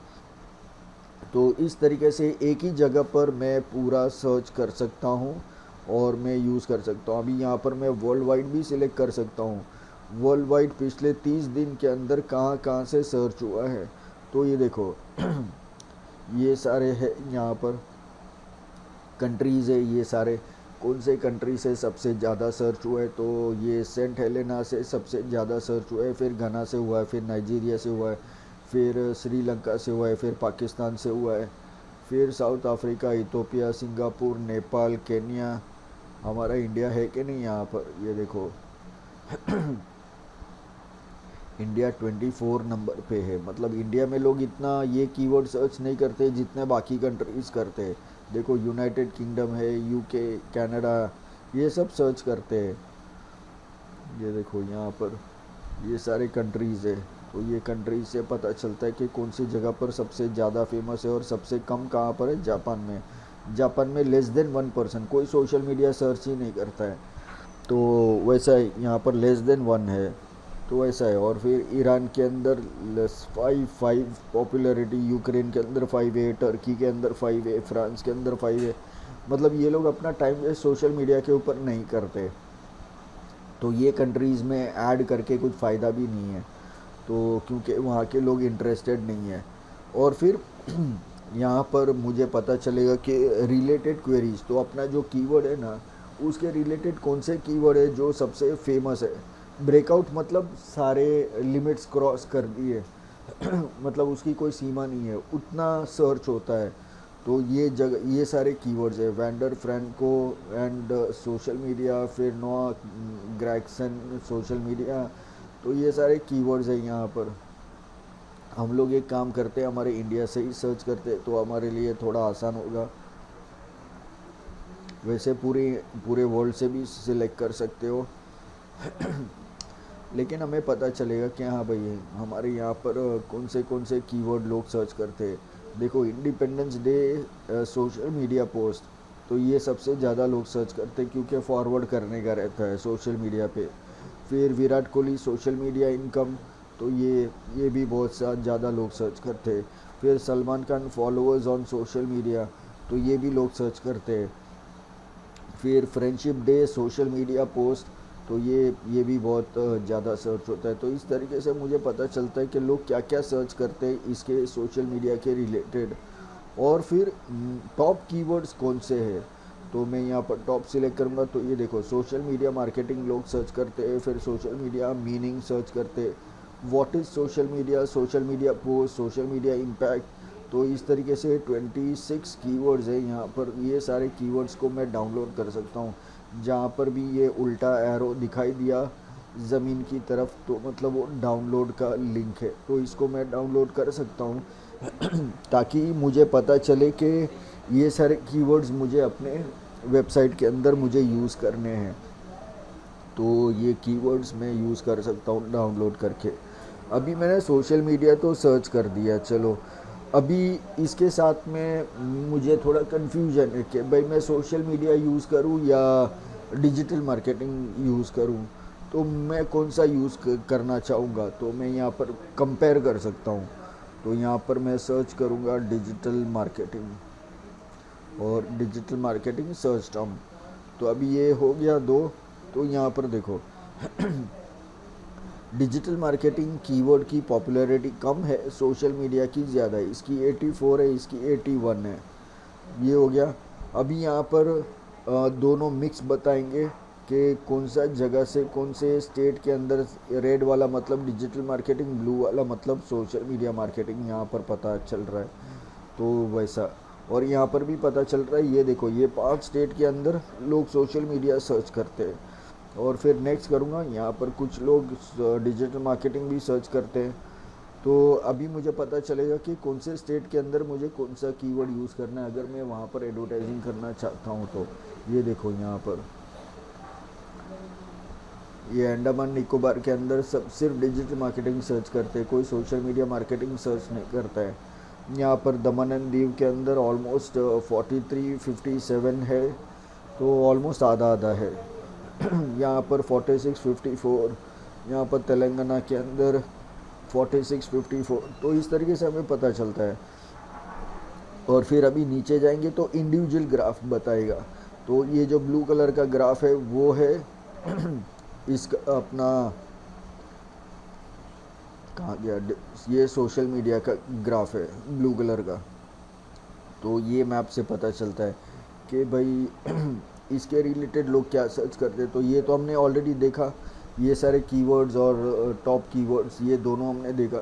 तो इस तरीके से एक ही जगह पर मैं पूरा सर्च कर सकता हूँ और मैं यूज़ कर सकता हूँ। अभी यहाँ पर मैं वर्ल्ड वाइड भी सिलेक्ट कर सकता हूँ, वर्ल्ड वाइड पिछले 30 दिन के अंदर कहाँ कहाँ से सर्च हुआ है। तो ये देखो ये सारे है यहाँ पर कंट्रीज़ है, ये सारे कौन से कंट्री से सबसे ज़्यादा सर्च हुआ है। तो ये सेंट हेलेना से सबसे ज़्यादा सर्च हुआ है, फिर घना से हुआ है, फिर नाइजीरिया से हुआ है, फिर श्रीलंका से हुआ है, फिर पाकिस्तान से हुआ है, फिर south Africa, Ethiopia, Singapore, Nepal, Kenya. हमारा इंडिया है कि नहीं यहाँ पर, ये देखो इंडिया 24 नंबर पे है। मतलब इंडिया में लोग इतना ये कीवर्ड सर्च नहीं करते जितने बाकी कंट्रीज़ करते हैं। देखो यूनाइटेड किंगडम है, यूके, कनाडा, ये सब सर्च करते हैं। ये देखो यहाँ पर ये सारे कंट्रीज़ है। तो ये कंट्रीज से पता चलता है कि कौन सी जगह पर सबसे ज़्यादा फेमस है, और सबसे कम कहाँ पर है, जापान में। जापान में लेस देन 1%, कोई सोशल मीडिया सर्च ही नहीं करता है। तो वैसा है यहाँ पर लेस देन 1 है, तो ऐसा है। और फिर ईरान के अंदर 5 पॉपुलैरिटी, यूक्रेन के अंदर 5 है, टर्की के अंदर 5 है, फ्रांस के अंदर 5 है। मतलब ये लोग अपना टाइम वेस्ट सोशल मीडिया के ऊपर नहीं करते। तो ये कंट्रीज़ में ऐड करके कुछ फ़ायदा भी नहीं है, तो क्योंकि वहाँ के लोग इंटरेस्टेड नहीं है। और फिर यहाँ पर मुझे पता चलेगा कि रिलेटेड क्वेरीज़, तो अपना जो कीवर्ड है ना उसके रिलेटेड कौन से कीवर्ड है जो सबसे फेमस है। ब्रेकआउट मतलब सारे लिमिट्स क्रॉस कर दिए मतलब उसकी कोई सीमा नहीं है, उतना सर्च होता है। तो ये जगह ये सारे कीवर्ड्स है, wander Franco and social media, फिर नोआ ग्रैक्सन सोशल मीडिया। तो ये सारे कीवर्ड्स है यहाँ पर। हम लोग एक काम करते हैं, हमारे इंडिया से ही सर्च करते हैं तो हमारे लिए थोड़ा आसान होगा। वैसे पूरे पूरे वर्ल्ड से भी सिलेक्ट कर सकते हो लेकिन हमें पता चलेगा कि हाँ भाई हमारे यहाँ पर कौन से कीवर्ड लोग सर्च करते हैं। देखो independence day social media post, तो ये सबसे ज़्यादा लोग सर्च करते हैं क्योंकि फॉरवर्ड करने का रहता है सोशल मीडिया पे। फिर Virat Kohli social media income, तो ये भी बहुत ज़्यादा लोग सर्च करते हैं। फिर Salman Khan followers on social media, तो ये भी लोग सर्च करते हैं। फिर friendship day social media post, तो ये भी बहुत ज़्यादा सर्च होता है। तो इस तरीके से मुझे पता चलता है कि लोग क्या क्या सर्च करते हैं इसके सोशल मीडिया के रिलेटेड। और फिर टॉप कीवर्ड्स कौन से हैं, तो मैं यहाँ पर टॉप सिलेक्ट करूँगा। तो ये देखो, सोशल मीडिया मार्केटिंग लोग सर्च करते हैं, फिर सोशल मीडिया मीनिंग सर्च करते हैं, what is social media post, social media impact. तो इस तरीके से 26 कीवर्ड्स है यहाँ पर। ये सारे कीवर्ड्स को मैं डाउनलोड कर सकता हूँ। जहाँ पर भी ये उल्टा एरो दिखाई दिया ज़मीन की तरफ, तो मतलब वो डाउनलोड का लिंक है, तो इसको मैं डाउनलोड कर सकता हूँ ताकि मुझे पता चले कि ये सारे कीवर्ड्स मुझे अपने वेबसाइट के अंदर मुझे यूज़ करने हैं। तो ये कीवर्ड्स मैं यूज़ कर सकता हूँ डाउनलोड करके। अभी मैंने सोशल मीडिया तो सर्च कर दिया, चलो अभी इसके साथ में मुझे थोड़ा कन्फ्यूजन है कि भाई मैं सोशल मीडिया यूज़ करूँ या डिजिटल मार्केटिंग यूज़ करूँ। तो मैं कौन सा यूज़ करना चाहूँगा, तो मैं यहाँ पर कंपेयर कर सकता हूँ। तो यहाँ पर मैं सर्च करूँगा डिजिटल मार्केटिंग, और डिजिटल मार्केटिंग सर्च टर्म। तो अभी ये हो गया दो। तो यहाँ पर देखो डिजिटल मार्केटिंग कीवर्ड की पॉपुलैरिटी कम है, सोशल मीडिया की ज़्यादा है। इसकी 84 है, इसकी 81 है। ये हो गया। अभी यहाँ पर दोनों मिक्स बताएंगे कि कौन सा जगह से, कौन से स्टेट के अंदर रेड वाला मतलब डिजिटल मार्केटिंग, ब्लू वाला मतलब सोशल मीडिया मार्केटिंग यहाँ पर पता चल रहा है। तो वैसा, और यहाँ पर भी पता चल रहा है। ये देखो, ये 5 स्टेट के अंदर लोग सोशल मीडिया सर्च करते हैं। और फिर नेक्स्ट करूँगा, यहाँ पर कुछ लोग डिजिटल मार्केटिंग भी सर्च करते हैं। तो अभी मुझे पता चलेगा कि कौन से स्टेट के अंदर मुझे कौन सा कीवर्ड यूज़ करना है अगर मैं वहाँ पर एडवर्टाइजिंग करना चाहता हूँ। तो ये देखो, यहाँ पर ये अंडमान निकोबार के अंदर सब सिर्फ डिजिटल मार्केटिंग सर्च करते हैं, कोई सोशल मीडिया मार्केटिंग सर्च नहीं करता है। यहाँ पर दमन एंड दीव के अंदर ऑलमोस्ट 43-57 है, तो ऑलमोस्ट आधा आधा है। यहाँ पर 46-54, यहाँ पर तेलंगाना के अंदर 46-54। तो इस तरीके से हमें पता चलता है। और फिर अभी नीचे जाएंगे तो इंडिविजुअल ग्राफ बताएगा। तो ये जो ब्लू कलर का ग्राफ है वो है इसका अपना, कहाँ गया, ये सोशल मीडिया का ग्राफ है ब्लू कलर का। तो ये मैप से पता चलता है कि भाई इसके रिलेटेड लोग क्या सर्च करते हैं। तो ये तो हमने ऑलरेडी देखा, ये सारे कीवर्ड्स और टॉप कीवर्ड्स ये दोनों हमने देखा।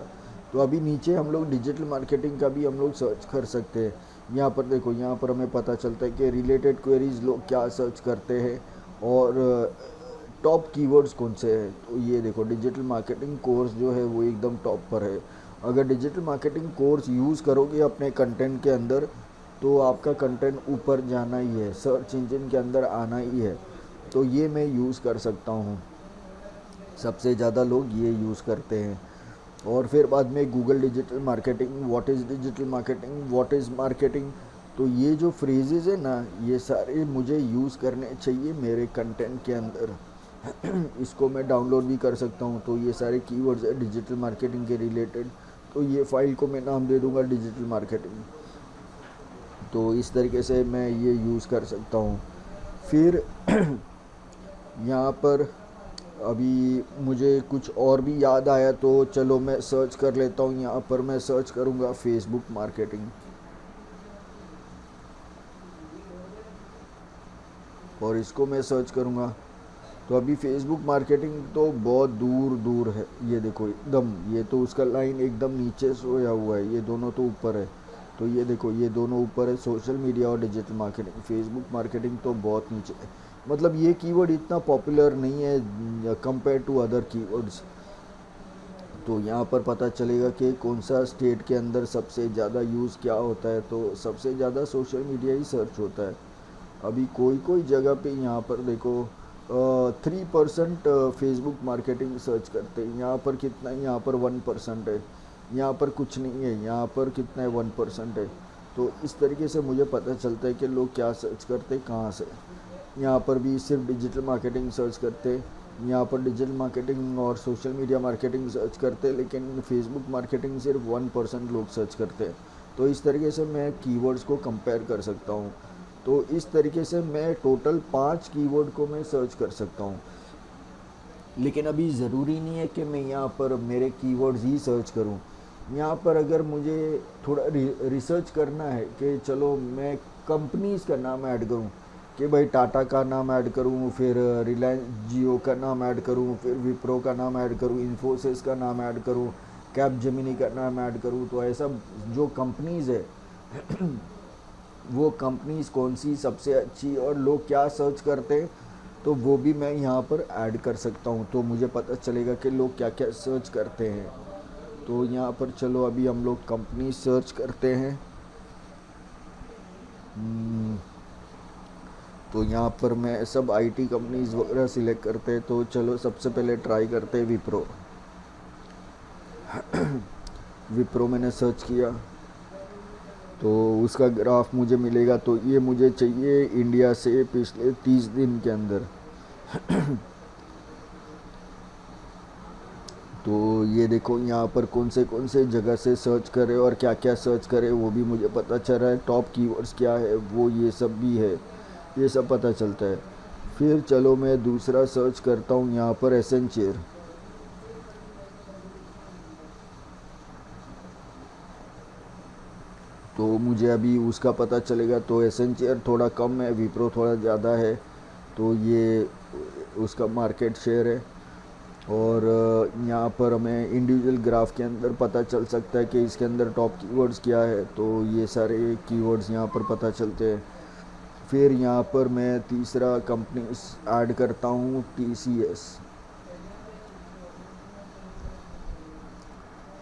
तो अभी नीचे हम लोग डिजिटल मार्केटिंग का भी हम लोग सर्च कर सकते हैं। यहाँ पर देखो, यहाँ पर हमें पता चलता है कि रिलेटेड क्वेरीज लोग क्या सर्च करते हैं और टॉप कीवर्ड्स कौन से हैं। तो ये देखो, डिजिटल मार्केटिंग कोर्स जो है वो एकदम टॉप पर है। अगर डिजिटल मार्केटिंग कोर्स यूज़ करोगे अपने कंटेंट के अंदर, तो आपका कंटेंट ऊपर जाना ही है, सर्च इंजन के अंदर आना ही है। तो ये मैं यूज़ कर सकता हूँ, सबसे ज़्यादा लोग ये यूज़ करते हैं। और फिर बाद में Google digital marketing, what is digital marketing, what is marketing. तो ये जो फ्रेजेस है ना, ये सारे मुझे यूज़ करने चाहिए मेरे कंटेंट के अंदर। इसको मैं डाउनलोड भी कर सकता हूँ। तो ये सारे कीवर्ड्स है डिजिटल मार्केटिंग के रिलेटेड। तो ये फाइल को मैं नाम दे दूँगा डिजिटल मार्केटिंग। तो इस तरीके से मैं ये यूज़ कर सकता हूँ। फिर यहाँ पर अभी मुझे कुछ और भी याद आया, तो चलो मैं सर्च कर लेता हूँ। यहाँ पर मैं सर्च करूँगा फेसबुक मार्केटिंग, और इसको मैं सर्च करूँगा। तो अभी फेसबुक मार्केटिंग तो बहुत दूर दूर है। ये देखो एकदम, ये तो उसका लाइन एकदम नीचे सोया हुआ है, ये दोनों तो ऊपर है। तो ये देखो, ये दोनों ऊपर है, सोशल मीडिया और डिजिटल मार्केटिंग। फेसबुक मार्केटिंग तो बहुत नीचे है। मतलब ये कीवर्ड इतना पॉपुलर नहीं है कंपेयर टू अदर कीवर्ड्स। तो यहाँ पर पता चलेगा कि कौन सा स्टेट के अंदर सबसे ज़्यादा यूज़ क्या होता है। तो सबसे ज़्यादा सोशल मीडिया ही सर्च होता है। अभी कोई कोई जगह पे यहाँ पर देखो 3% फेसबुक मार्केटिंग सर्च करते हैं। यहाँ पर कितना है, यहाँ पर 1% है। यहाँ पर कुछ नहीं है, यहाँ पर कितना है, 1% है। तो इस तरीके से मुझे पता चलता है कि लोग क्या सर्च करते हैं, कहाँ से। यहाँ पर भी सिर्फ डिजिटल मार्केटिंग सर्च करते हैं। यहाँ पर डिजिटल मार्केटिंग और सोशल मीडिया मार्केटिंग सर्च करते हैं, लेकिन फेसबुक मार्केटिंग सिर्फ 1% लोग सर्च करते हैं। तो इस तरीके से मैं कीवर्ड्स को कंपेयर कर सकता हूँ। तो इस तरीके से मैं टोटल 5 कीवर्ड को मैं सर्च कर सकता हूँ। लेकिन अभी ज़रूरी नहीं है कि मैं यहाँ पर मेरे कीवर्ड्स ही सर्च करूँ। यहाँ पर अगर मुझे थोड़ा रिसर्च करना है कि चलो मैं कंपनीज़ का नाम ऐड करूँ, कि भाई टाटा का नाम ऐड करूँ, फिर रिलायंस जियो का नाम ऐड करूँ, फिर विप्रो का नाम ऐड करूँ, इन्फोसिस का नाम ऐड करूँ, कैप जेमिनी का नाम ऐड करूँ, तो ऐसा जो कंपनीज़ है वो कंपनीज़ कौन सी सबसे अच्छी और लोग क्या सर्च करते हैं, तो वो भी मैं यहाँ पर ऐड कर सकता हूँ, तो मुझे पता चलेगा कि लोग क्या क्या सर्च करते हैं। तो यहाँ पर चलो अभी हम लोग कंपनी सर्च करते हैं। हम्म, तो यहाँ पर मैं सब आईटी कंपनीज वगैरह सिलेक्ट करते हैं, तो चलो सबसे पहले ट्राई करते हैं विप्रो। विप्रो मैंने सर्च किया तो उसका ग्राफ मुझे मिलेगा, तो ये मुझे चाहिए इंडिया से पिछले 30 दिन के अंदर। तो ये देखो यहाँ पर कौन से जगह से सर्च करे और क्या क्या सर्च करे वो भी मुझे पता चल रहा है, टॉप कीवर्ड्स क्या है वो ये सब भी है, ये सब पता चलता है। फिर चलो मैं दूसरा सर्च करता हूँ यहाँ पर एसेंचर। तो मुझे अभी उसका पता चलेगा, तो एसेंचर थोड़ा कम है, विप्रो थोड़ा ज़्यादा है, तो ये उसका मार्केट शेयर है। और यहाँ पर हमें इंडिविजुअल ग्राफ के अंदर पता चल सकता है कि इसके अंदर टॉप कीवर्ड्स क्या है, तो ये सारे कीवर्ड्स यहाँ पर पता चलते हैं। फिर यहाँ पर मैं तीसरा कंपनी ऐड करता हूँ टीसीएस।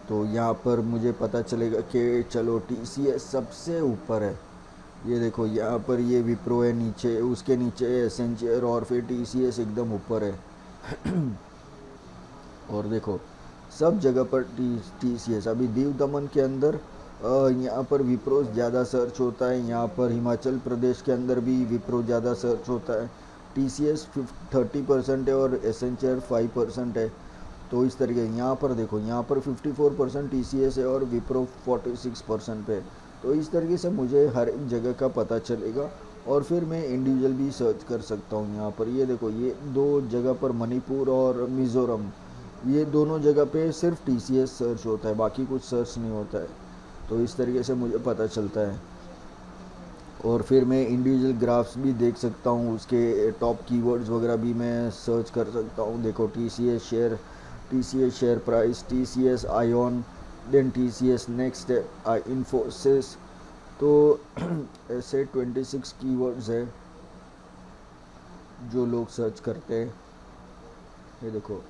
तो यहाँ पर मुझे पता चलेगा कि चलो टीसीएस सबसे ऊपर है। ये देखो यहाँ पर ये विप्रो है नीचे, उसके नीचे एसेंचर और फिर टीसीएस एकदम ऊपर है। और देखो सब जगह पर टी सी एस। अभी दीव दमन के अंदर यहाँ पर विप्रो ज़्यादा सर्च होता है, यहाँ पर हिमाचल प्रदेश के अंदर भी विप्रो ज़्यादा सर्च होता है। टी सी एस 30% है और एसेंचर 5% है। तो इस तरीके यहाँ पर देखो, यहाँ पर 54% टी सी एस है और विप्रो 46% पे है। तो इस तरीके से मुझे हर एक जगह का पता चलेगा और फिर मैं इंडिविजुअल भी सर्च कर सकता हूँ। यहाँ पर ये देखो ये दो जगह पर मणिपुर और मिज़ोरम, ये दोनों जगह पे सिर्फ टीसीएस सर्च होता है, बाकी कुछ सर्च नहीं होता है। तो इस तरीके से मुझे पता चलता है। और फिर मैं इंडिविजुअल ग्राफ्स भी देख सकता हूँ, उसके टॉप कीवर्ड्स वगैरह भी मैं सर्च कर सकता हूँ। देखो T C S share price, T C S iON, then T C S next Infosys. तो ऐसे 26 कीवर्ड्स है जो लोग सर्च करते हैं। ये देखो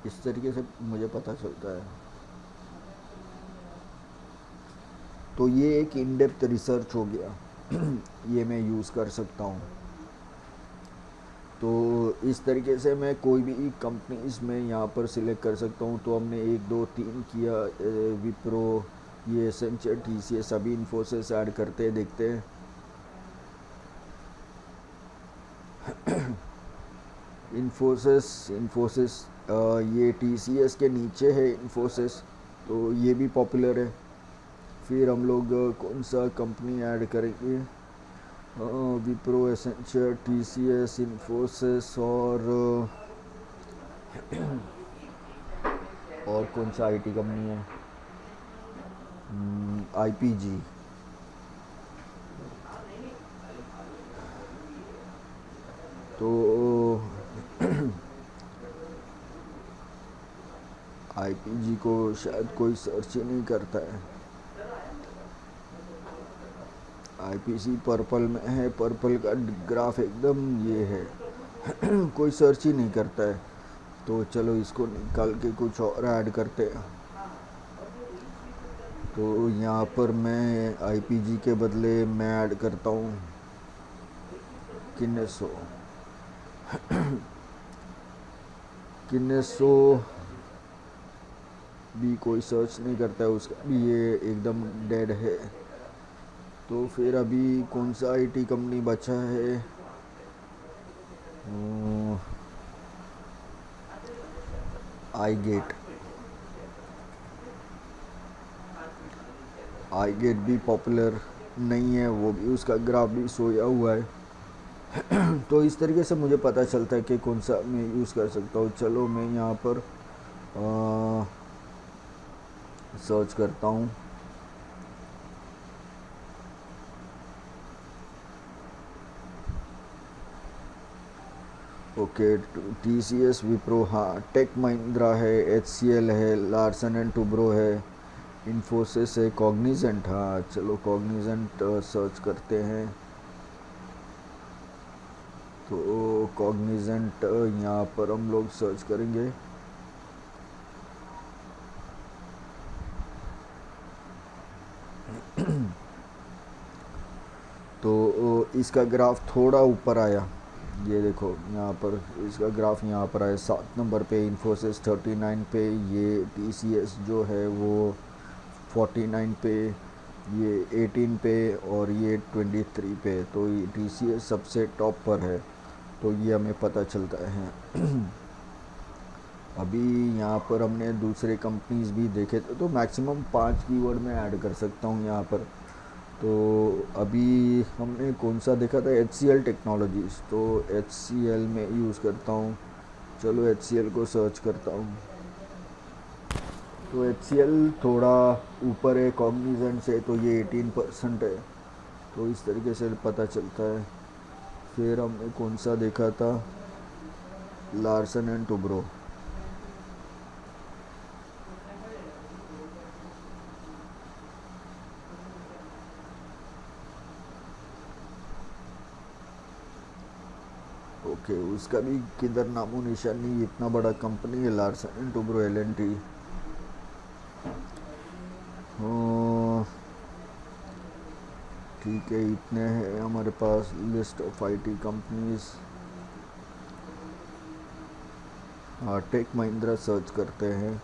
इस तरीके से मुझे पता चलता है। तो ये एक इन डेप्थ रिसर्च हो गया। ये मैं यूज़ कर सकता हूँ। तो इस तरीके से मैं कोई भी कंपनीज में यहाँ पर सिलेक्ट कर सकता हूँ। तो हमने 1 2 3 किया, विप्रो, ये एसेंचर, टी सी एस, अभी इन्फोसिस ऐड करते हैं, देखते हैं। इन्फोसिस ये टी सी एस के नीचे है इन्फोसिस, तो ये भी पॉपुलर है। फिर हम लोग कौन सा कंपनी ऐड करेंगे, Wipro, Accenture, T C S, Infosys और कौन सा आईटी कंपनी है, आईपीजी। तो आईपीजी को शायद कोई सर्च ही नहीं करता है। आईपीसी पर्पल में है, पर्पल का ग्राफ एकदम ये है। कोई सर्च ही नहीं करता है। तो चलो इसको निकाल के कुछ और ऐड करते हैं। तो यहाँ पर मैं आईपीजी के बदले मैं ऐड करता हूँ किनेसो। किनेसो भी कोई सर्च नहीं करता है, उसका भी ये एकदम डेड है। तो फिर अभी कौन सा आईटी कंपनी बचा है, आई गेट भी पॉपुलर नहीं है, वो भी उसका ग्राफ भी सोया हुआ है। तो इस तरीके से मुझे पता चलता है कि कौन सा मैं यूज़ कर सकता हूँ। चलो मैं यहाँ पर सर्च करता हूँ। Okay, T C S, Wipro, हाँ, टेक महिंद्रा है, एच सी एल है, लार्सन एंड टुब्रो है, इन्फोसिस है, कॉग्निजेंट, हाँ चलो कॉग्निजेंट सर्च करते हैं। तो कॉग्निजेंट यहाँ पर हम लोग सर्च करेंगे। तो इसका ग्राफ थोड़ा ऊपर आया, ये देखो यहाँ पर इसका ग्राफ यहाँ पर आया 7 नंबर पे, इन्फोसिस 39 पे, ये टी सी एस जो है वो 49 पे, ये 18 पे और ये 23 पे। तो ये टी सी एस सबसे टॉप पर है, तो ये हमें पता चलता है। अभी यहाँ पर हमने दूसरे कंपनीज भी देखे थे, तो मैक्सिमम 5 कीवर्ड में ऐड कर सकता हूँ यहाँ पर। तो अभी हमने कौन सा देखा था, एच सी एल टेक्नोलॉजीज़, तो एच सी एल में यूज़ करता हूँ। चलो एच सी एल को सर्च करता हूँ। तो एच सी एल थोड़ा ऊपर है कॉग्निजेंट से, तो ये 18% है, तो इस तरीके से पता चलता है। फिर हमने कौन सा देखा था, लार्सन एंड टुब्रो। ओके, उसका भी किधर नामो निशान नहीं, इतना बड़ा कंपनी है Larsen and Toubro L N T. ठीक है, इतने हैं हमारे पास list of I T companies. हाँ, टेक महिंद्रा सर्च करते हैं।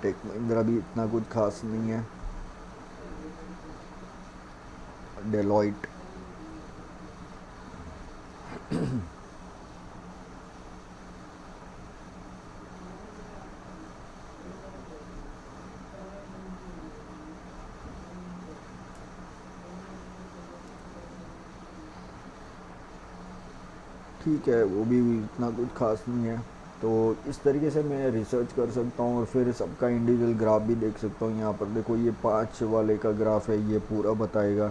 टेक महिंद्रा भी इतना कुछ खास नहीं है। डेलॉइट, ठीक है, वो भी इतना कुछ खास नहीं है। तो इस तरीके से मैं रिसर्च कर सकता हूँ और फिर सबका इंडिविजुअल ग्राफ भी देख सकता हूँ। यहाँ पर देखो ये 5 वाले का ग्राफ है, ये पूरा बताएगा।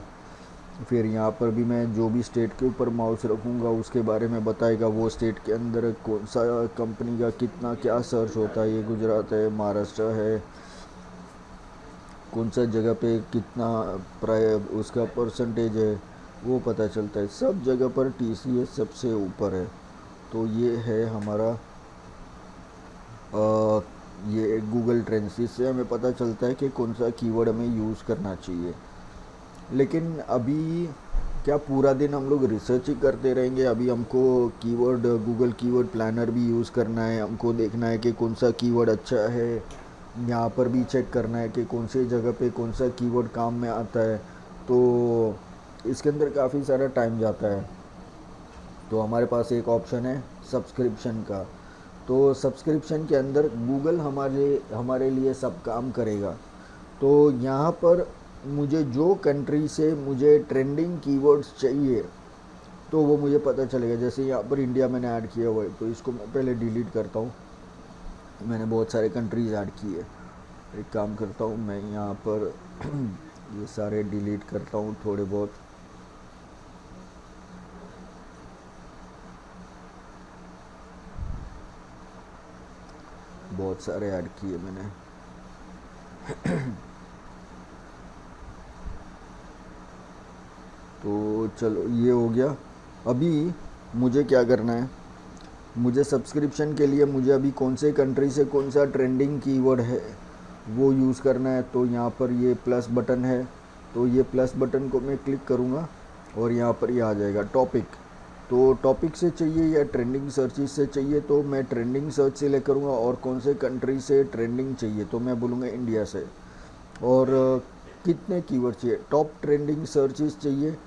फिर यहाँ पर भी मैं जो भी स्टेट के ऊपर माउस रखूँगा उसके बारे में बताएगा, वो स्टेट के अंदर कौन सा कंपनी का कितना क्या सर्च होता है, ये गुजरात है, महाराष्ट्र है, कौन सा जगह पे कितना प्राय उसका परसेंटेज है, वो पता चलता है। सब जगह पर टी सी एस सबसे ऊपर है। तो ये है हमारा ये गूगल ट्रेंड्स, इससे हमें पता चलता है कि कौन सा कीवर्ड हमें यूज़ करना चाहिए। लेकिन अभी क्या पूरा दिन हम लोग रिसर्च ही करते रहेंगे? अभी हमको कीवर्ड गूगल कीवर्ड प्लानर भी यूज़ करना है, हमको देखना है कि कौन सा कीवर्ड अच्छा है, यहाँ पर भी चेक करना है कि कौन सी जगह पे कौन सा कीवर्ड काम में आता है। तो इसके अंदर काफ़ी सारा टाइम जाता है। तो हमारे पास एक ऑप्शन है सब्सक्रिप्शन का। तो सब्सक्रिप्शन के अंदर गूगल हमारे लिए सब काम करेगा। तो यहाँ पर मुझे जो कंट्री से मुझे ट्रेंडिंग कीवर्ड्स चाहिए तो वो मुझे पता चलेगा। जैसे यहाँ पर इंडिया मैंने ऐड किया हुआ है, तो इसको मैं पहले डिलीट करता हूँ। मैंने बहुत सारे कंट्रीज़ ऐड किए। एक काम करता हूँ मैं यहाँ पर ये सारे डिलीट करता हूँ थोड़े बहुत। बहुत सारे ऐड किए मैंने। तो चलो ये हो गया। अभी मुझे क्या करना है, मुझे सब्सक्रिप्शन के लिए मुझे अभी कौन से कंट्री से कौन सा ट्रेंडिंग कीवर्ड है वो यूज़ करना है। तो यहाँ पर ये प्लस बटन है, तो ये प्लस बटन को मैं क्लिक करूँगा और यहाँ पर ये आ जाएगा टॉपिक। तो टॉपिक से चाहिए या ट्रेंडिंग सर्चिस से चाहिए, तो मैं ट्रेंडिंग सर्च से ले करूँगा। और कौन से कंट्री से ट्रेंडिंग चाहिए, तो मैं बोलूँगा इंडिया से। और कितने कीवर्ड चाहिए, टॉप ट्रेंडिंग सर्चिस चाहिए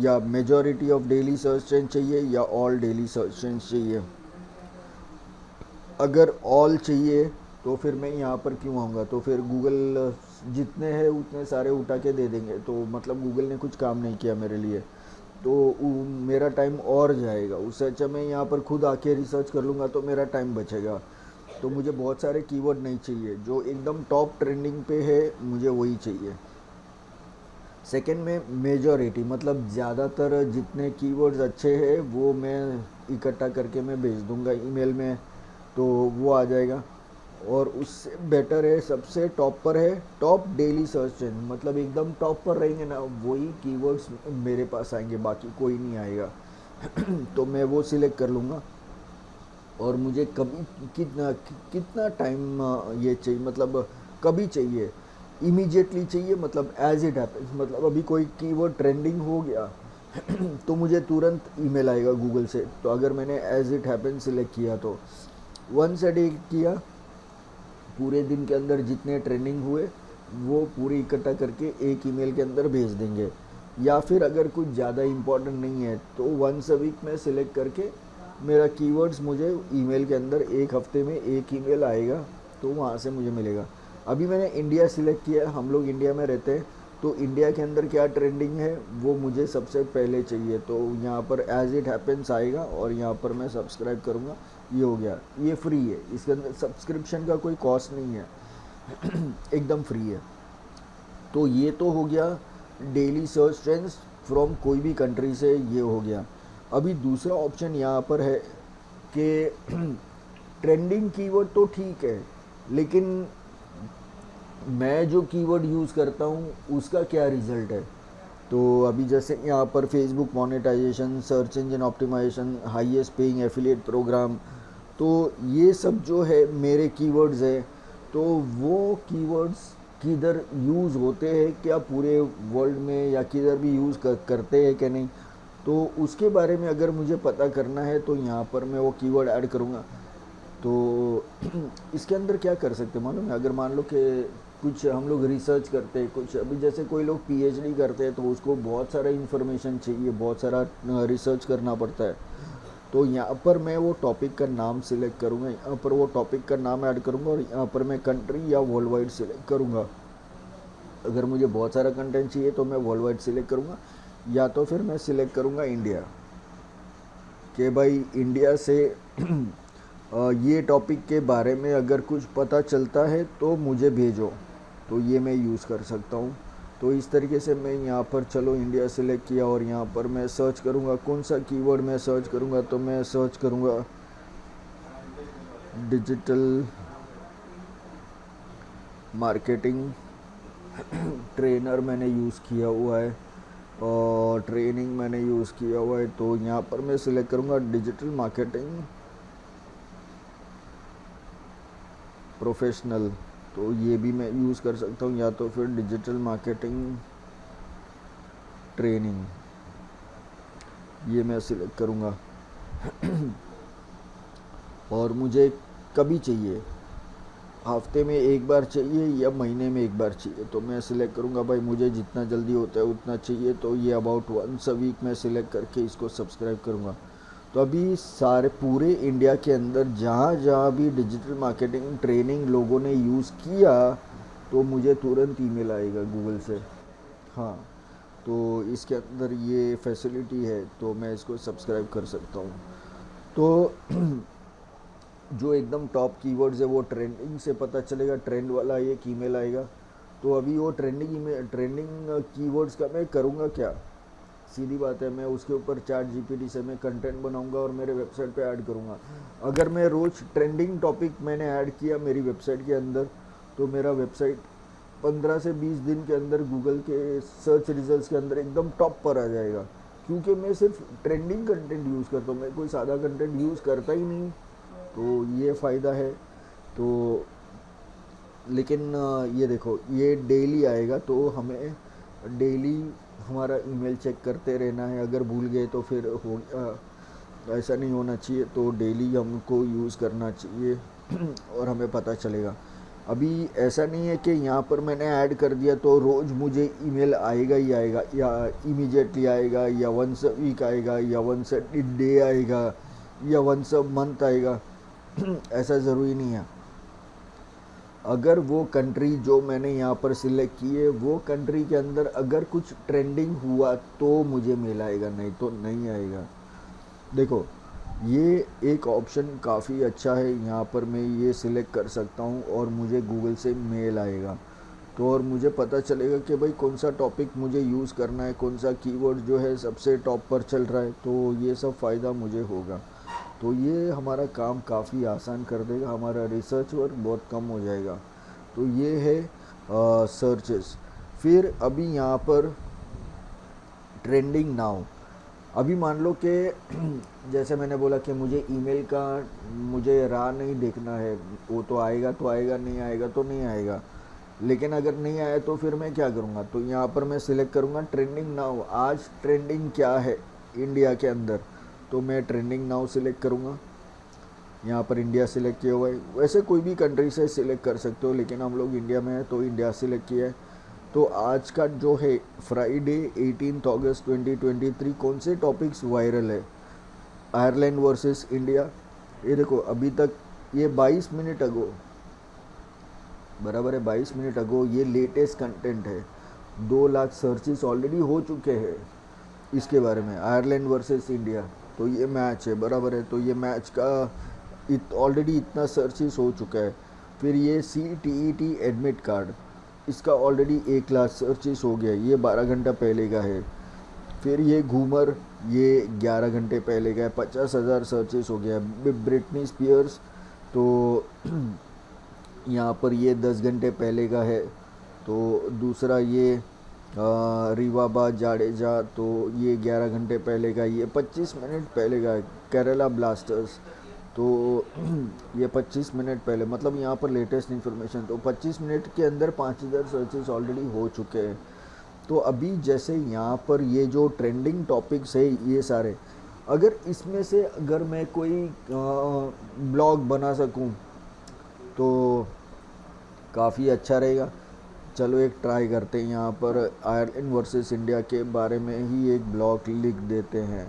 या majority of daily search trend चाहिए या ऑल डेली सर्च ट्रेंड चाहिए। अगर ऑल चाहिए तो फिर मैं यहाँ पर क्यों आऊँगा? तो फिर गूगल जितने हैं उतने सारे उठा के दे देंगे, तो मतलब गूगल ने कुछ काम नहीं किया मेरे लिए। तो मेरा टाइम और जाएगा। उससे अच्छा मैं यहाँ पर खुद आके रिसर्च कर लूँगा, तो मेरा टाइम बचेगा। तो मुझे बहुत सारे कीवर्ड नहीं चाहिए, जो एकदम टॉप ट्रेंडिंग पे है मुझे वही चाहिए। सेकंड में मेजॉरिटी, मतलब ज़्यादातर जितने कीवर्ड्स अच्छे हैं वो मैं इकट्ठा करके मैं भेज दूंगा ईमेल में, तो वो आ जाएगा। और उससे बेटर है, सबसे टॉप पर है टॉप डेली सर्च इंजन, मतलब एकदम टॉप पर रहेंगे ना वही कीवर्ड्स मेरे पास आएंगे, बाकी कोई नहीं आएगा। तो मैं वो सिलेक्ट कर लूँगा। और मुझे कभी कितना कितना टाइम ये चाहिए, मतलब कभी चाहिए? इमीडिएटली चाहिए, मतलब एज इट हैपेंस, मतलब अभी कोई कीवर्ड ट्रेंडिंग हो गया तो मुझे तुरंत ईमेल आएगा गूगल से। तो अगर मैंने एज इट हैपेंस सिलेक्ट किया तो वंस अ डे किया, पूरे दिन के अंदर जितने ट्रेंडिंग हुए वो पूरे इकट्ठा करके एक ईमेल के अंदर भेज देंगे। या फिर अगर कुछ ज़्यादा इम्पोर्टेंट नहीं है तो वंस अ वीक में सिलेक्ट करके मेरा कीवर्ड्स मुझे ईमेल के अंदर एक हफ्ते में एक ईमेल आएगा, तो वहाँ से मुझे मिलेगा। अभी मैंने इंडिया सिलेक्ट किया है, हम लोग इंडिया में रहते हैं, तो इंडिया के अंदर क्या ट्रेंडिंग है वो मुझे सबसे पहले चाहिए। तो यहाँ पर एज इट हैपेंस आएगा और यहाँ पर मैं सब्सक्राइब करूँगा। ये हो गया, ये फ्री है, इसके अंदर सब्सक्रिप्शन का कोई कॉस्ट नहीं है एकदम फ्री है। तो ये तो हो गया डेली सर्च ट्रेंड्स फ्रॉम कोई भी कंट्री से, ये हो गया। अभी दूसरा ऑप्शन यहाँ पर है कि ट्रेंडिंग कीवर्ड तो ठीक है, लेकिन मैं जो कीवर्ड यूज़ करता हूँ उसका क्या रिज़ल्ट है। तो अभी जैसे यहाँ पर Facebook monetisation, search engine optimisation, highest paying affiliate program, तो ये सब जो है मेरे कीवर्ड्स है। तो वो कीवर्ड्स किधर यूज़ होते हैं, क्या पूरे वर्ल्ड में या किधर भी यूज़ करते हैं कि नहीं, तो उसके बारे में अगर मुझे पता करना है तो यहाँ पर मैं वो कीवर्ड ऐड करूँगा। तो इसके अंदर क्या कर सकते हैं मालूम है? अगर मान लो कि कुछ हम लोग रिसर्च करते हैं, कुछ अभी जैसे कोई लोग पीएचडी करते हैं तो उसको बहुत सारा इन्फॉर्मेशन चाहिए, बहुत सारा रिसर्च करना पड़ता है। तो यहाँ पर मैं वो टॉपिक का नाम सिलेक्ट करूँगा, यहाँ पर वो टॉपिक का नाम ऐड करूँगा और यहाँ पर मैं कंट्री या वर्ल्ड वाइड सिलेक्ट करूँगा। अगर मुझे बहुत सारा कंटेंट चाहिए तो मैं वर्ल्ड वाइड सिलेक्ट करूँगा, या तो फिर मैं सिलेक्ट करूँगा इंडिया, कि भाई इंडिया से ये टॉपिक के बारे में अगर कुछ पता चलता है तो मुझे भेजो, तो ये मैं यूज़ कर सकता हूँ। तो इस तरीके से मैं यहाँ पर चलो इंडिया सेलेक्ट किया और यहाँ पर मैं सर्च करूँगा, कौन सा कीवर्ड मैं सर्च करूँगा, तो मैं सर्च करूँगा डिजिटल मार्केटिंग ट्रेनर मैंने यूज़ किया हुआ है और ट्रेनिंग मैंने यूज़ किया हुआ है। तो यहाँ पर मैं सिलेक्ट करूँगा डिजिटल मार्केटिंग प्रोफेशनल, तो ये भी मैं यूज़ कर सकता हूँ, या तो फिर डिजिटल मार्केटिंग ट्रेनिंग, ये मैं सिलेक्ट करूँगा। और मुझे कभी चाहिए, हफ्ते में एक बार चाहिए या महीने में एक बार चाहिए, तो मैं सिलेक्ट करूँगा भाई मुझे जितना जल्दी होता है उतना चाहिए, तो ये अबाउट वंस अ वीक मैं सिलेक्ट करके इसको सब्सक्राइब करूँगा। तो अभी सारे पूरे इंडिया के अंदर जहाँ जहाँ भी डिजिटल मार्केटिंग ट्रेनिंग लोगों ने यूज़ किया तो मुझे तुरंत ईमेल आएगा गूगल से। हाँ, तो इसके अंदर ये फैसिलिटी है, तो मैं इसको सब्सक्राइब कर सकता हूँ। तो जो एकदम टॉप कीवर्ड्स है वो ट्रेंडिंग से पता चलेगा, ट्रेंड वाला एक ईमेल आएगा। तो अभी वो ट्रेंडिंग कीवर्ड्स का मैं करूँगा क्या? सीधी बात है, मैं उसके ऊपर चैट जीपीटी से मैं कंटेंट बनाऊंगा और मेरे वेबसाइट पे ऐड करूँगा। अगर मैं रोज़ ट्रेंडिंग टॉपिक मैंने ऐड किया मेरी वेबसाइट के अंदर, तो मेरा वेबसाइट 15 से 20 दिन के अंदर गूगल के सर्च रिजल्ट्स के अंदर एकदम टॉप पर आ जाएगा, क्योंकि मैं सिर्फ ट्रेंडिंग कंटेंट यूज़ करता हूँ, मैं कोई सादा कंटेंट यूज़ करता ही नहीं। तो ये फ़ायदा है। तो लेकिन ये देखो ये डेली आएगा, तो हमें डेली हमारा ईमेल चेक करते रहना है, अगर भूल गए तो फिर हो ऐसा नहीं होना चाहिए। तो डेली हमको यूज़ करना चाहिए और हमें पता चलेगा। अभी ऐसा नहीं है कि यहाँ पर मैंने ऐड कर दिया तो रोज़ मुझे ईमेल आएगा ही आएगा, या इमीडिएटली आएगा, या वंस अ वीक आएगा, या वंस अ डे आएगा, या वंस अ मंथ आएगा ऐसा ज़रूरी नहीं है। अगर वो कंट्री जो मैंने यहाँ पर सिलेक्ट की है वो कंट्री के अंदर अगर कुछ ट्रेंडिंग हुआ तो मुझे मेल आएगा, नहीं तो नहीं आएगा। देखो, ये एक ऑप्शन काफ़ी अच्छा है, यहाँ पर मैं ये सिलेक्ट कर सकता हूँ और मुझे गूगल से मेल आएगा। तो और मुझे पता चलेगा कि भाई कौन सा टॉपिक मुझे यूज़ करना है, कौन सा कीवर्ड जो है सबसे टॉप पर चल रहा है, तो ये सब फ़ायदा मुझे होगा। तो ये हमारा काम काफ़ी आसान कर देगा, हमारा रिसर्च वर्क बहुत कम हो जाएगा। तो ये है सर्चेस। फिर अभी यहाँ पर ट्रेंडिंग नाउ, अभी मान लो कि जैसे मैंने बोला कि मुझे ईमेल का मुझे राह नहीं देखना है, वो तो आएगा, नहीं आएगा तो नहीं आएगा। लेकिन अगर नहीं आया तो फिर मैं क्या करूँगा, तो यहाँ पर मैं सिलेक्ट करूँगा ट्रेंडिंग नाउ, आज ट्रेंडिंग क्या है इंडिया के अंदर, तो मैं ट्रेंडिंग नाउ सिलेक्ट करूँगा। यहाँ पर इंडिया सिलेक्ट किया हुआ है, वैसे कोई भी कंट्री से सिलेक्ट कर सकते हो, लेकिन हम लोग इंडिया में हैं तो इंडिया सिलेक्ट किया है। तो आज का जो है फ्राइडे 18 अगस्त 2023 कौन से टॉपिक्स वायरल है, आयरलैंड वर्सेस इंडिया। ये देखो अभी तक ये 22 मिनट अगो, बराबर है 22 मिनट अगो ये लेटेस्ट कंटेंट है। 2 लाख सर्चेस ऑलरेडी हो चुके हैं इसके बारे में, आयरलैंड वर्सेस इंडिया। तो ये मैच है, बराबर है, तो ये मैच का ऑलरेडी इतना सर्चेस हो चुका है। फिर ये CTET एडमिट कार्ड, इसका ऑलरेडी 1 लाख सर्चेस हो गया, ये 12 घंटा पहले का है। फिर ये घूमर, ये 11 घंटे पहले का है, 50,000 सर्चेस हो गया। ब्रिटनी स्पीयर्स, तो यहाँ पर ये 10 घंटे पहले का है। तो दूसरा ये रिवाबा जाडेजा, तो ये 11 घंटे पहले का, ये 25 मिनट पहले का है। केरला ब्लास्टर्स, तो ये 25 मिनट पहले, मतलब यहाँ पर लेटेस्ट इन्फॉर्मेशन, तो 25 मिनट के अंदर 5,000 सर्चेस ऑलरेडी हो चुके हैं। तो अभी जैसे यहाँ पर ये जो ट्रेंडिंग टॉपिक्स है ये सारे, अगर इसमें से अगर मैं कोई ब्लॉग बना सकूँ तो काफ़ी अच्छा रहेगा। चलो एक ट्राई करते हैं, यहाँ पर आयरलैंड वर्सेस इंडिया के बारे में ही एक ब्लॉग लिख देते हैं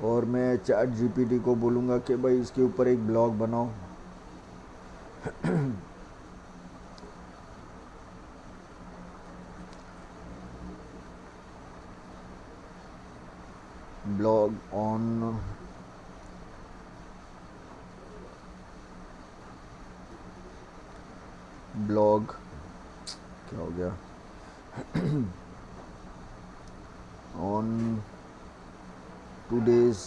और मैं चैट GPT को बोलूँगा कि भाई इसके ऊपर एक ब्लॉग बनाओ। ब्लॉग ऑन ब्लॉग, क्या हो गया, on today's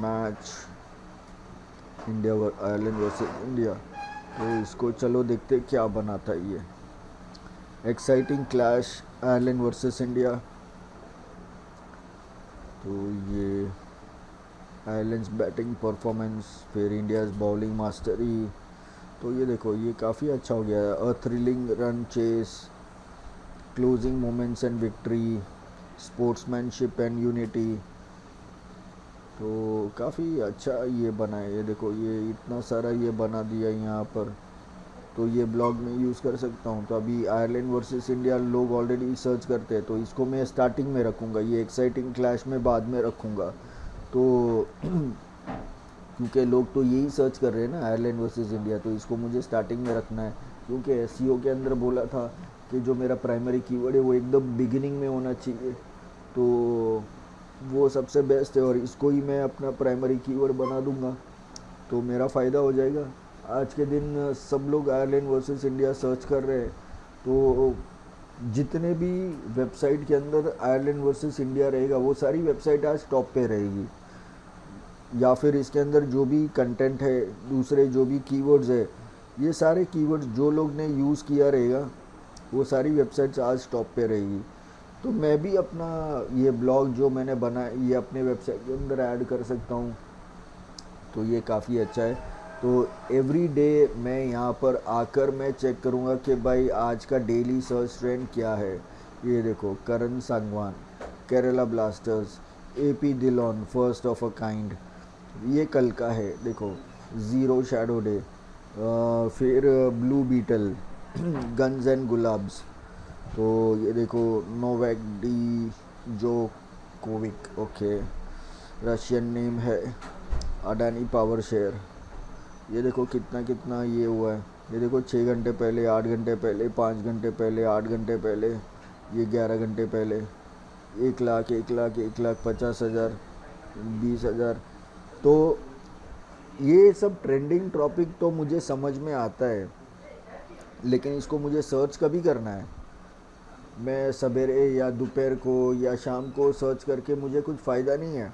match India Ireland versus India. तो इसको चलो देखते क्या बनाता है ये। Exciting clash Ireland versus India, तो ये आयरलैंड्स बैटिंग परफॉर्मेंस, फिर इंडियाज़ बॉलिंग मास्टरी। तो ये देखो ये काफ़ी अच्छा हो गया है। A thrilling run chase, closing moments and victory, sportsmanship and unity. तो काफ़ी अच्छा ये बना है, ये देखो ये इतना सारा ये बना दिया यहाँ पर। तो ये ब्लॉग में यूज़ कर सकता हूँ। तो अभी आयरलैंड वर्सेस इंडिया लोग ऑलरेडी सर्च करते हैं, तो इसको मैं स्टार्टिंग में रखूँगा, ये एक्साइटिंग क्लैश में बाद में रखूँगा। तो क्योंकि लोग तो यही सर्च कर रहे हैं ना आयरलैंड वर्सेस इंडिया, तो इसको मुझे स्टार्टिंग में रखना है। क्योंकि SEO के अंदर बोला था कि जो मेरा प्राइमरी कीवर्ड है वो एकदम बिगिनिंग में होना चाहिए, तो वो सबसे बेस्ट है और इसको ही मैं अपना प्राइमरी कीवर्ड बना दूंगा, तो मेरा फ़ायदा हो जाएगा। आज के दिन सब लोग आयरलैंड वर्सेस इंडिया सर्च कर रहे हैं, तो जितने भी वेबसाइट के अंदर आयरलैंड वर्सेस इंडिया रहेगा वो सारी वेबसाइट आज टॉप पे रहेगी। या फिर इसके अंदर जो भी कंटेंट है, दूसरे जो भी कीवर्ड्स है, ये सारे कीवर्ड्स जो लोग ने यूज़ किया रहेगा वो सारी वेबसाइट्स आज टॉप पे रहेगी। तो मैं भी अपना ये ब्लॉग जो मैंने बनाया ये अपने वेबसाइट के अंदर ऐड कर सकता हूँ, तो ये काफ़ी अच्छा है। तो एवरी डे मैं यहाँ पर आकर मैं चेक करूँगा कि भाई आज का डेली सर्च ट्रेंड क्या है। ये देखो Karan Sangwan, Kerala Blasters, AP Dhillon first of a kind, ये कल का है, देखो ज़ीरो शैडो डे, फिर ब्लू बीटल, गन्स एंड गुलाब्स। तो ये देखो Novak Djokovic, okay, Russian name है, अडानी पावर शेयर। ये देखो कितना कितना ये हुआ है, ये देखो 6 घंटे पहले, 8 घंटे पहले, 5 घंटे पहले, 8 घंटे पहले, ये 11 घंटे पहले, 1 लाख, 1 लाख, 1,50,000, 20,000। तो ये सब ट्रेंडिंग टॉपिक तो मुझे समझ में आता है, लेकिन इसको मुझे सर्च कभी करना है? मैं सवेरे या दोपहर को या शाम को सर्च करके मुझे कुछ फ़ायदा नहीं है,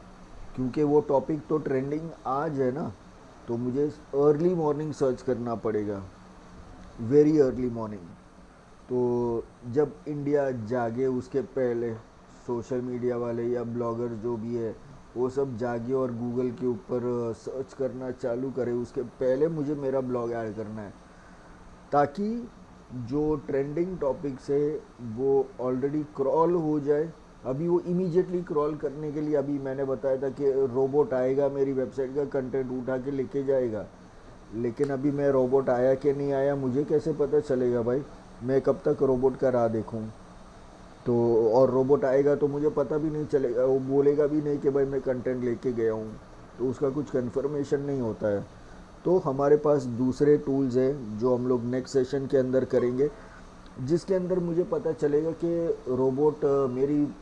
क्योंकि वो टॉपिक तो ट्रेंडिंग आज है ना। तो मुझे अर्ली मॉर्निंग सर्च करना पड़ेगा, वेरी अर्ली मॉर्निंग। तो जब इंडिया जागे उसके पहले सोशल मीडिया वाले या ब्लॉगर जो भी है वो सब जागे और गूगल के ऊपर सर्च करना चालू करे, उसके पहले मुझे मेरा ब्लॉग ऐड करना है, ताकि जो ट्रेंडिंग टॉपिक्स है वो ऑलरेडी क्रॉल हो जाए। अभी वो इमीडिएटली क्रॉल करने के लिए अभी मैंने बताया था कि रोबोट आएगा मेरी वेबसाइट का कंटेंट उठा के लेके जाएगा, लेकिन अभी मैं रोबोट आया कि नहीं आया मुझे कैसे पता चलेगा भाई? मैं कब तक रोबोट का राह देखूं? तो और रोबोट आएगा तो मुझे पता भी नहीं चलेगा, वो बोलेगा भी नहीं कि भाई मैं कंटेंट लेके गया हूँ, तो उसका कुछ कंफर्मेशन नहीं होता है। तो हमारे पास दूसरे टूल्स हैं जो हम लोग नेक्स्ट सेशन के अंदर करेंगे, जिसके अंदर मुझे पता चलेगा कि रोबोट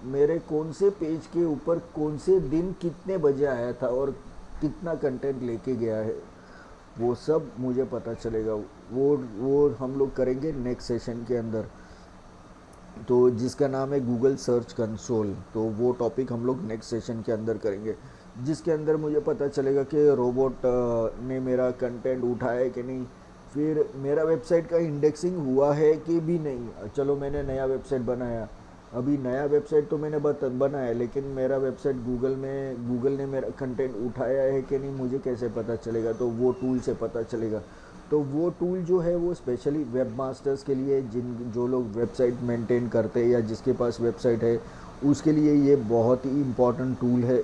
मेरे कौन से पेज के ऊपर कौन से दिन कितने बजे आया था और कितना कंटेंट लेके गया है, वो सब मुझे पता चलेगा। वो हम लोग करेंगे नेक्स्ट सेशन के अंदर, तो जिसका नाम है गूगल सर्च कंसोल। तो वो टॉपिक हम लोग नेक्स्ट सेशन के अंदर करेंगे, जिसके अंदर मुझे पता चलेगा कि रोबोट ने मेरा कंटेंट उठाया है कि नहीं, फिर मेरा वेबसाइट का इंडेक्सिंग हुआ है कि भी नहीं। चलो मैंने नया वेबसाइट बनाया, अभी नया वेबसाइट तो मैंने बनाया, लेकिन मेरा वेबसाइट गूगल ने मेरा कंटेंट उठाया है कि नहीं मुझे कैसे पता चलेगा? तो वो टूल से पता चलेगा। तो वो टूल जो है वो स्पेशली वेब मास्टर्स के लिए, जो लोग वेबसाइट मेंटेन करते हैं या जिसके पास वेबसाइट है उसके लिए ये बहुत ही इम्पॉर्टेंट टूल है,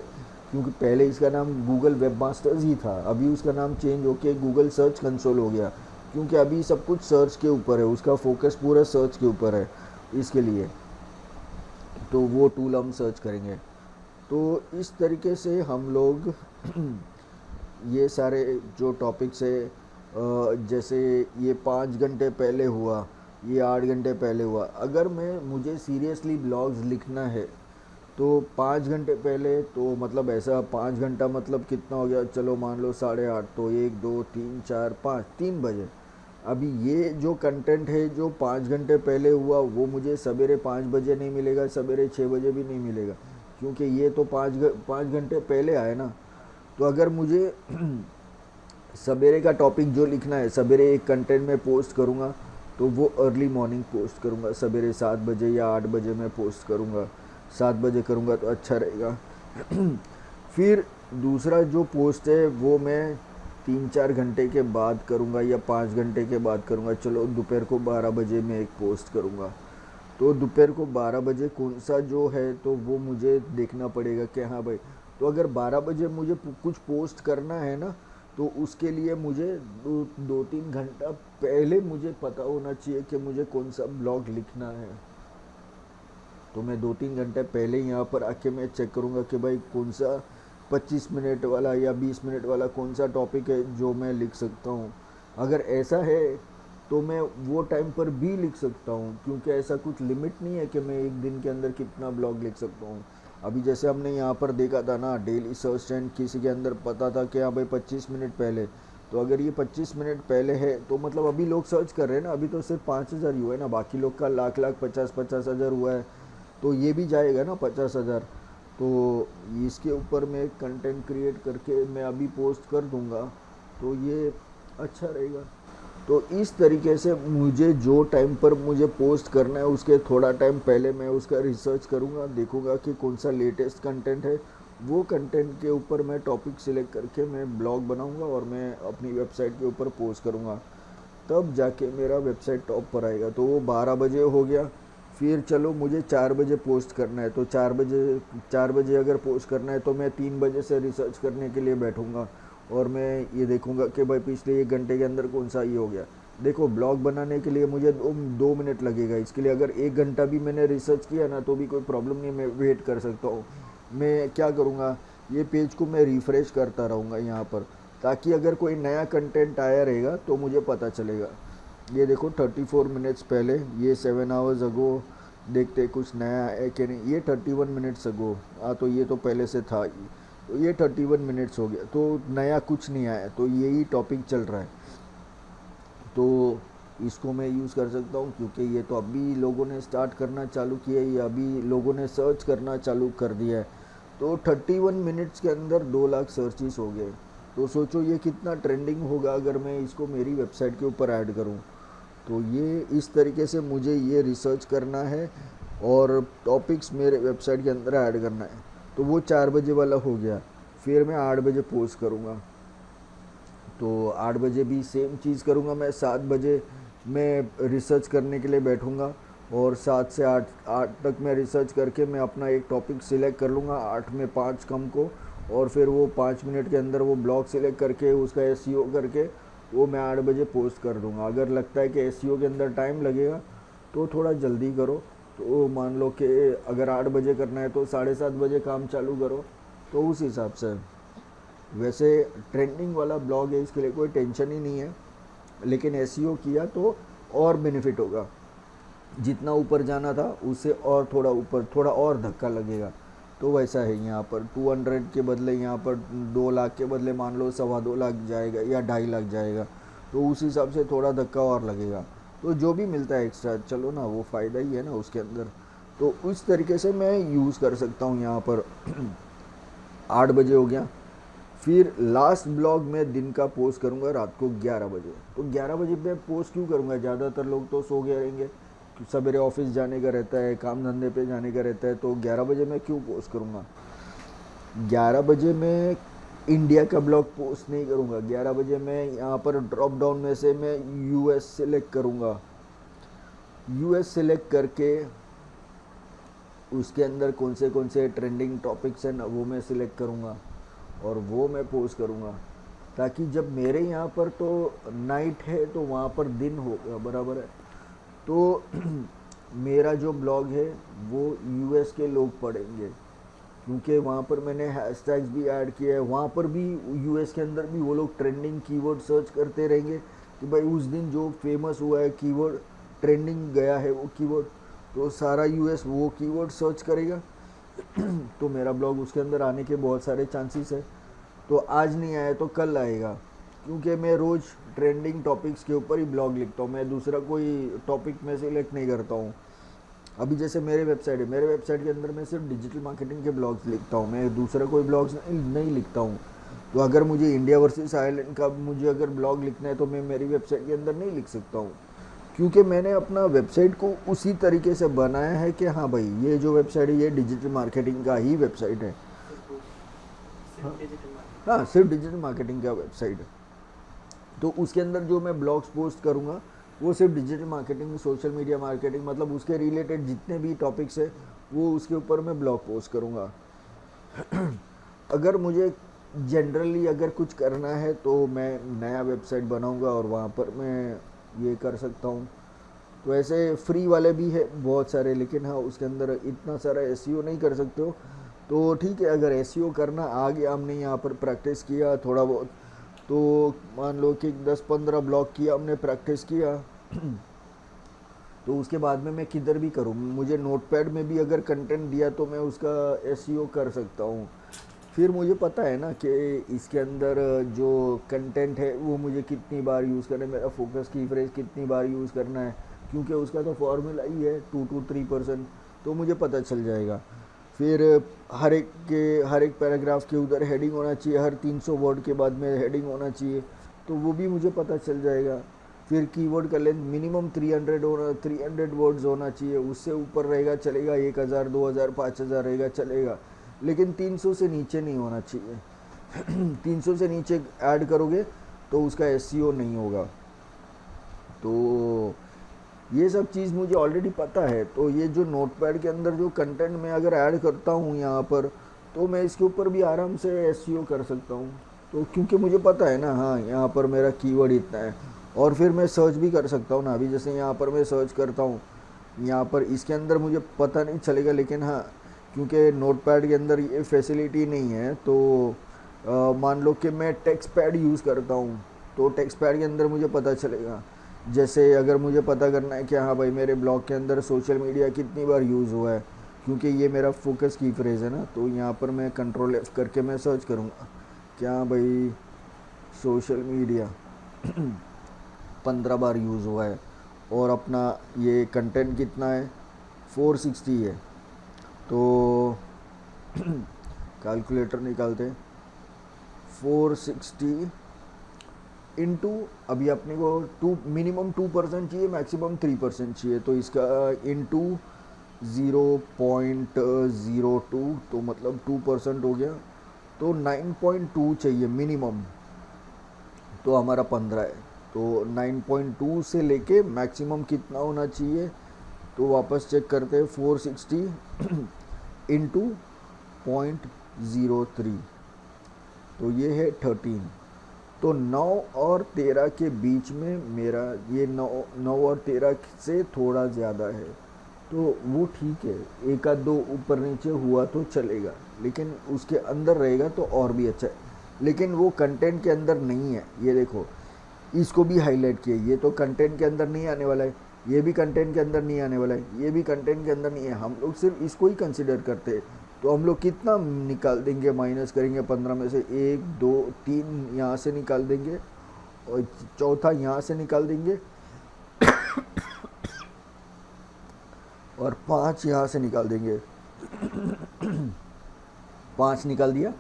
क्योंकि पहले इसका नाम गूगल वेब मास्टर्स ही था, अभी उसका नाम चेंज होकर गूगल सर्च कंसोल हो गया, क्योंकि अभी सब कुछ सर्च के ऊपर है, उसका फोकस पूरा सर्च के ऊपर है इसके लिए। तो वो टूल हम सर्च करेंगे। तो इस तरीके से हम लोग ये सारे जो टॉपिक्स है, जैसे ये 5 घंटे पहले हुआ, ये 8 घंटे पहले हुआ, अगर मुझे सीरियसली ब्लॉग्स लिखना है तो 5 घंटे पहले, तो मतलब ऐसा 5 घंटा मतलब कितना हो गया? चलो मान लो 8:30, तो 1, 2, 3, 4, 5, 3 बजे। अभी ये जो कंटेंट है जो 5 घंटे पहले हुआ वो मुझे सवेरे 5 बजे नहीं मिलेगा, सवेरे 6 बजे भी नहीं मिलेगा, क्योंकि ये तो 5 घंटे पहले आए ना। तो अगर मुझे सवेरे का टॉपिक जो लिखना है, सवेरे एक कंटेंट में पोस्ट करूँगा तो वो अर्ली मॉर्निंग पोस्ट करूँगा, सवेरे 7 बजे या 8 बजे में पोस्ट करूँगा। 7 बजे करूँगा तो अच्छा रहेगा। फिर दूसरा जो पोस्ट है वो मैं 3-4 घंटे के बाद करूँगा या 5 घंटे के बाद करूँगा। चलो दोपहर को 12 बजे मैं एक पोस्ट करूँगा। तो दोपहर को 12 बजे कौन सा जो है तो वो मुझे देखना पड़ेगा कि हाँ भाई, तो अगर 12 बजे मुझे कुछ पोस्ट करना है ना, तो उसके लिए मुझे 2-3 घंटा पहले मुझे पता होना चाहिए कि मुझे कौन सा ब्लॉग लिखना है। तो मैं 2-3 घंटे पहले यहाँ पर आके मैं चेक करूँगा कि भाई कौन सा 25 मिनट वाला या 20 मिनट वाला कौन सा टॉपिक है जो मैं लिख सकता हूँ। अगर ऐसा है तो मैं वो टाइम पर भी लिख सकता हूँ, क्योंकि ऐसा कुछ लिमिट नहीं है कि मैं एक दिन के अंदर कितना ब्लॉग लिख सकता हूँ। अभी जैसे हमने यहाँ पर देखा था ना, डेली सर्च ट्रेंड, किसी के अंदर पता था कि हाँ भाई 25 मिनट पहले, तो अगर ये 25 मिनट पहले है तो मतलब अभी लोग सर्च कर रहे हैं ना, अभी तो सिर्फ 5,000 ही हुआ है ना, बाकी लोग का लाख 50,000 हुआ है, तो ये भी जाएगा ना 50,000। तो इसके ऊपर मैं कंटेंट क्रिएट करके मैं अभी पोस्ट कर दूंगा, तो ये अच्छा रहेगा। तो इस तरीके से मुझे जो टाइम पर मुझे पोस्ट करना है उसके थोड़ा टाइम पहले मैं उसका रिसर्च करूँगा, देखूँगा कि कौन सा लेटेस्ट कंटेंट है, वो कंटेंट के ऊपर मैं टॉपिक सिलेक्ट करके मैं ब्लॉग बनाऊँगा और मैं अपनी वेबसाइट के ऊपर पोस्ट करूँगा, तब जाके मेरा वेबसाइट टॉप पर आएगा। तो वो 12 बजे हो गया। फिर चलो मुझे 4 बजे पोस्ट करना है, तो 4 बजे अगर पोस्ट करना है तो मैं 3 बजे से रिसर्च करने के लिए बैठूँगा और मैं ये देखूँगा कि भाई पिछले 1 घंटे के अंदर कौन सा ये हो गया। देखो ब्लॉग बनाने के लिए मुझे 2 मिनट लगेगा, इसके लिए अगर 1 घंटा भी मैंने रिसर्च किया ना तो भी कोई प्रॉब्लम नहीं, मैं वेट कर सकता हूँ। मैं क्या करूँगा, ये पेज को मैं रिफ़्रेश करता रहूँगा यहाँ पर, ताकि अगर कोई नया कंटेंट आया रहेगा तो मुझे पता चलेगा। ये देखो 34 मिनट्स पहले, ये 7 आवर्स अगो, देखते कुछ नया है कि नहीं। ये 31 मिनट्स अगो, हाँ तो ये तो पहले से था। तो ये 31 मिनट्स हो गया, तो नया कुछ नहीं आया, तो यही टॉपिक चल रहा है। तो इसको मैं यूज़ कर सकता हूँ, क्योंकि ये तो अभी लोगों ने स्टार्ट करना चालू किया है, या अभी लोगों ने सर्च करना चालू कर दिया है। तो 31 मिनट्स के अंदर 2 लाख सर्चिस हो गए। तो सोचो ये कितना ट्रेंडिंग होगा अगर मैं इसको मेरी वेबसाइट के ऊपर ऐड करूँ। तो ये इस तरीके से मुझे ये रिसर्च करना है और टॉपिक्स मेरे वेबसाइट के अंदर ऐड करना है। तो वो 4 बजे वाला हो गया। फिर मैं 8 बजे पोस्ट करूँगा। तो 8 बजे भी सेम चीज़ करूँगा। मैं 7 बजे मैं रिसर्च करने के लिए बैठूँगा, और 7 से 8 तक मैं रिसर्च करके मैं अपना एक टॉपिक सिलेक्ट कर लूँगा, 8 में 5 कम को, और फिर वो 5 मिनट के अंदर वो ब्लॉग सिलेक्ट करके उसका एसईओ करके वो मैं 8 बजे पोस्ट कर दूँगा। अगर लगता है कि एसईओ के अंदर टाइम लगेगा तो थोड़ा जल्दी करो। तो मान लो कि अगर 8 बजे करना है तो 7:30 बजे काम चालू करो, तो उस हिसाब से। वैसे ट्रेंडिंग वाला ब्लॉग है, इसके लिए कोई टेंशन ही नहीं है, लेकिन एसईओ किया तो और बेनिफिट होगा। जितना ऊपर जाना था उससे और थोड़ा ऊपर, थोड़ा और धक्का लगेगा। तो वैसा है यहाँ पर 200 के बदले यहाँ पर 2 लाख के बदले मान लो 2.25 लाख जाएगा या 2.5 लाख जाएगा। तो उस हिसाब से थोड़ा धक्का और लगेगा। तो जो भी मिलता है एक्स्ट्रा, चलो ना, वो फ़ायदा ही है ना उसके अंदर। तो उस तरीके से मैं यूज़ कर सकता हूँ यहाँ पर। 8 बजे हो गया। फिर लास्ट ब्लॉग मैं दिन का पोस्ट करूँगा रात को 11 बजे। तो 11 बजे मैं पोस्ट क्यों करूँगा? ज़्यादातर लोग तो सो गए रहेंगे, सवेरे ऑफिस जाने का रहता है, काम धंधे पे जाने का रहता है। तो 11 बजे मैं क्यों पोस्ट करूँगा? 11 बजे मैं इंडिया का ब्लॉग पोस्ट नहीं करूँगा। 11 बजे मैं यहाँ पर ड्रॉप डाउन में से मैं यूएस सेलेक्ट करूँगा। यूएस सेलेक्ट करके उसके अंदर कौन से ट्रेंडिंग टॉपिक्स हैं ना, वो मैं सिलेक्ट करूँगा और वो मैं पोस्ट करूँगा, ताकि जब मेरे यहाँ पर तो नाइट है तो वहाँ पर दिन होगा, बराबर है। तो मेरा जो ब्लॉग है वो यूएस के लोग पढ़ेंगे, क्योंकि वहाँ पर मैंने हैशटैग्स भी ऐड किए हैं। वहाँ पर भी यूएस के अंदर भी वो लोग ट्रेंडिंग कीवर्ड सर्च करते रहेंगे कि भाई उस दिन जो फेमस हुआ है कीवर्ड, ट्रेंडिंग गया है वो कीवर्ड, तो सारा यूएस वो कीवर्ड सर्च करेगा। तो मेरा ब्लॉग उसके अंदर आने के बहुत सारे चांसेस है। तो आज नहीं आया तो कल आएगा, क्योंकि मैं रोज़ ट्रेंडिंग टॉपिक्स के ऊपर ही ब्लॉग लिखता हूँ। मैं दूसरा कोई टॉपिक में सिलेक्ट नहीं करता हूँ। अभी जैसे मेरे वेबसाइट है, मेरे वेबसाइट के अंदर मैं सिर्फ डिजिटल मार्केटिंग के ब्लॉग्स लिखता हूँ, मैं दूसरा कोई ब्लॉग्स नहीं लिखता हूँ। तो अगर मुझे इंडिया वर्सेस आयरलैंड का मुझे अगर ब्लॉग लिखना है तो मैं मेरी वेबसाइट के अंदर नहीं लिख सकता हूँ, क्योंकि मैंने अपना वेबसाइट को उसी तरीके से बनाया है कि हाँ भाई ये जो वेबसाइट है ये डिजिटल मार्केटिंग का ही वेबसाइट है। हाँ, सिर्फ डिजिटल मार्केटिंग का वेबसाइट है। तो उसके अंदर जो मैं ब्लॉग्स पोस्ट करूँगा वो सिर्फ digital marketing, social media marketing, मतलब उसके रिलेटेड जितने भी टॉपिक्स है वो उसके ऊपर मैं ब्लॉग पोस्ट करूँगा। अगर मुझे जनरली अगर कुछ करना है तो मैं नया वेबसाइट बनाऊँगा और वहाँ पर मैं ये कर सकता हूँ। तो ऐसे फ्री वाले भी है बहुत सारे, लेकिन हाँ उसके अंदर इतना सारा एसईओ नहीं कर सकते हो। तो ठीक है, अगर एसईओ करना आ गया, हमने यहाँ पर प्रैक्टिस किया थोड़ा बहुत, तो मान लो कि 10-15 ब्लॉग किया हमने, प्रैक्टिस किया, तो उसके बाद में मैं किधर भी करूँ, मुझे नोटपैड में भी अगर कंटेंट दिया तो मैं उसका एसईओ कर सकता हूँ। फिर मुझे पता है ना कि इसके अंदर जो कंटेंट है वो मुझे कितनी बार यूज़ करना है, मेरा फोकस की फ्रेज कितनी बार यूज़ करना है, क्योंकि उसका तो फॉर्मूला ही है 2 to 3%। तो मुझे पता चल जाएगा। फिर हर एक पैराग्राफ के उधर हेडिंग होना चाहिए, हर 300 वर्ड के बाद में हेडिंग होना चाहिए, तो वो भी मुझे पता चल जाएगा। फिर कीवर्ड का लेंथ मिनिमम 300 वर्ड्स होना चाहिए, उससे ऊपर रहेगा चलेगा, 1000, 2000, 5000 रहेगा चलेगा, लेकिन 300 से नीचे नहीं होना चाहिए। 300 से नीचे ऐड करोगे तो उसका एसईओ नहीं होगा। तो ये सब चीज़ मुझे ऑलरेडी पता है। तो ये जो नोटपैड के अंदर जो कंटेंट मैं अगर ऐड करता हूँ यहाँ पर, तो मैं इसके ऊपर भी आराम से एसईओ कर सकता हूँ। तो क्योंकि मुझे पता है ना, हाँ यहाँ पर मेरा कीवर्ड इतना है, और फिर मैं सर्च भी कर सकता हूँ ना। अभी जैसे यहाँ पर मैं सर्च करता हूँ, यहाँ पर इसके अंदर मुझे पता नहीं चलेगा, लेकिन हाँ क्योंकि नोटपैड के अंदर ये फैसिलिटी नहीं है, तो मान लो कि मैं टेक्स्ट पैड यूज़ करता हूँ, तो टेक्स्ट पैड के अंदर मुझे पता चलेगा जैसे अगर मुझे पता करना है कि हाँ भाई मेरे ब्लॉग के अंदर सोशल मीडिया कितनी बार यूज़ हुआ है, क्योंकि ये मेरा फोकस की फ्रेज़ है ना, तो यहाँ पर मैं कंट्रोल एफ करके मैं सर्च करूँगा क्या भाई सोशल मीडिया 15 बार यूज़ हुआ है और अपना ये कंटेंट कितना है 460 है। तो कैलकुलेटर निकालते हैं 460 इंटू, अभी अपने को टू मिनिमम 2% चाहिए, मैक्सिमम 3% चाहिए, तो इसका इंटू 0.02, तो मतलब 2% हो गया, तो 9.2 चाहिए मिनिमम, तो हमारा 15 है। तो 9.2 से लेके मैक्सिमम कितना होना चाहिए, तो वापस चेक करते हैं 460 इंटू 0.03, तो ये है 13। तो 9 और 13 के बीच में मेरा ये 9 और 13 से थोड़ा ज़्यादा है, तो वो ठीक है, एक आध दो ऊपर नीचे हुआ तो चलेगा, लेकिन उसके अंदर रहेगा तो और भी अच्छा है। लेकिन वो कंटेंट के अंदर नहीं है, ये देखो इसको भी हाईलाइट किया, ये तो कंटेंट के अंदर नहीं आने वाला है, ये भी कंटेंट के अंदर नहीं आने वाला है, ये भी कंटेंट के अंदर नहीं है, हम लोग सिर्फ इसको ही कंसिडर करते हैं। तो हम लोग कितना निकाल देंगे, माइनस करेंगे 15 में से 1 2 3 यहाँ से निकाल देंगे, और चौथा यहाँ से निकाल देंगे, और 5 यहाँ से निकाल देंगे। 5 निकाल दिया,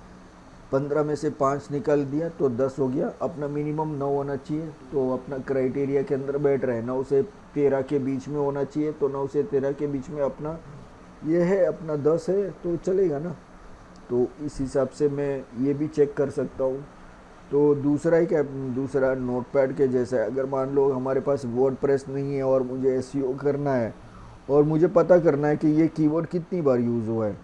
15 में से 5 निकाल दिया तो 10 हो गया, अपना मिनिमम 9 होना चाहिए, तो अपना क्राइटेरिया के अंदर बैठ रहा है, 9 से 13 के बीच में होना चाहिए, तो 9 से 13 के बीच में अपना ये है, अपना 10 है, तो चलेगा ना। तो इस हिसाब से मैं ये भी चेक कर सकता हूँ। तो दूसरा ही क्या, दूसरा नोटपैड के जैसा है, अगर मान लो हमारे पास वर्डप्रेस नहीं है और मुझे एसईओ करना है और मुझे पता करना है कि ये कीवर्ड कितनी बार यूज़ हुआ है,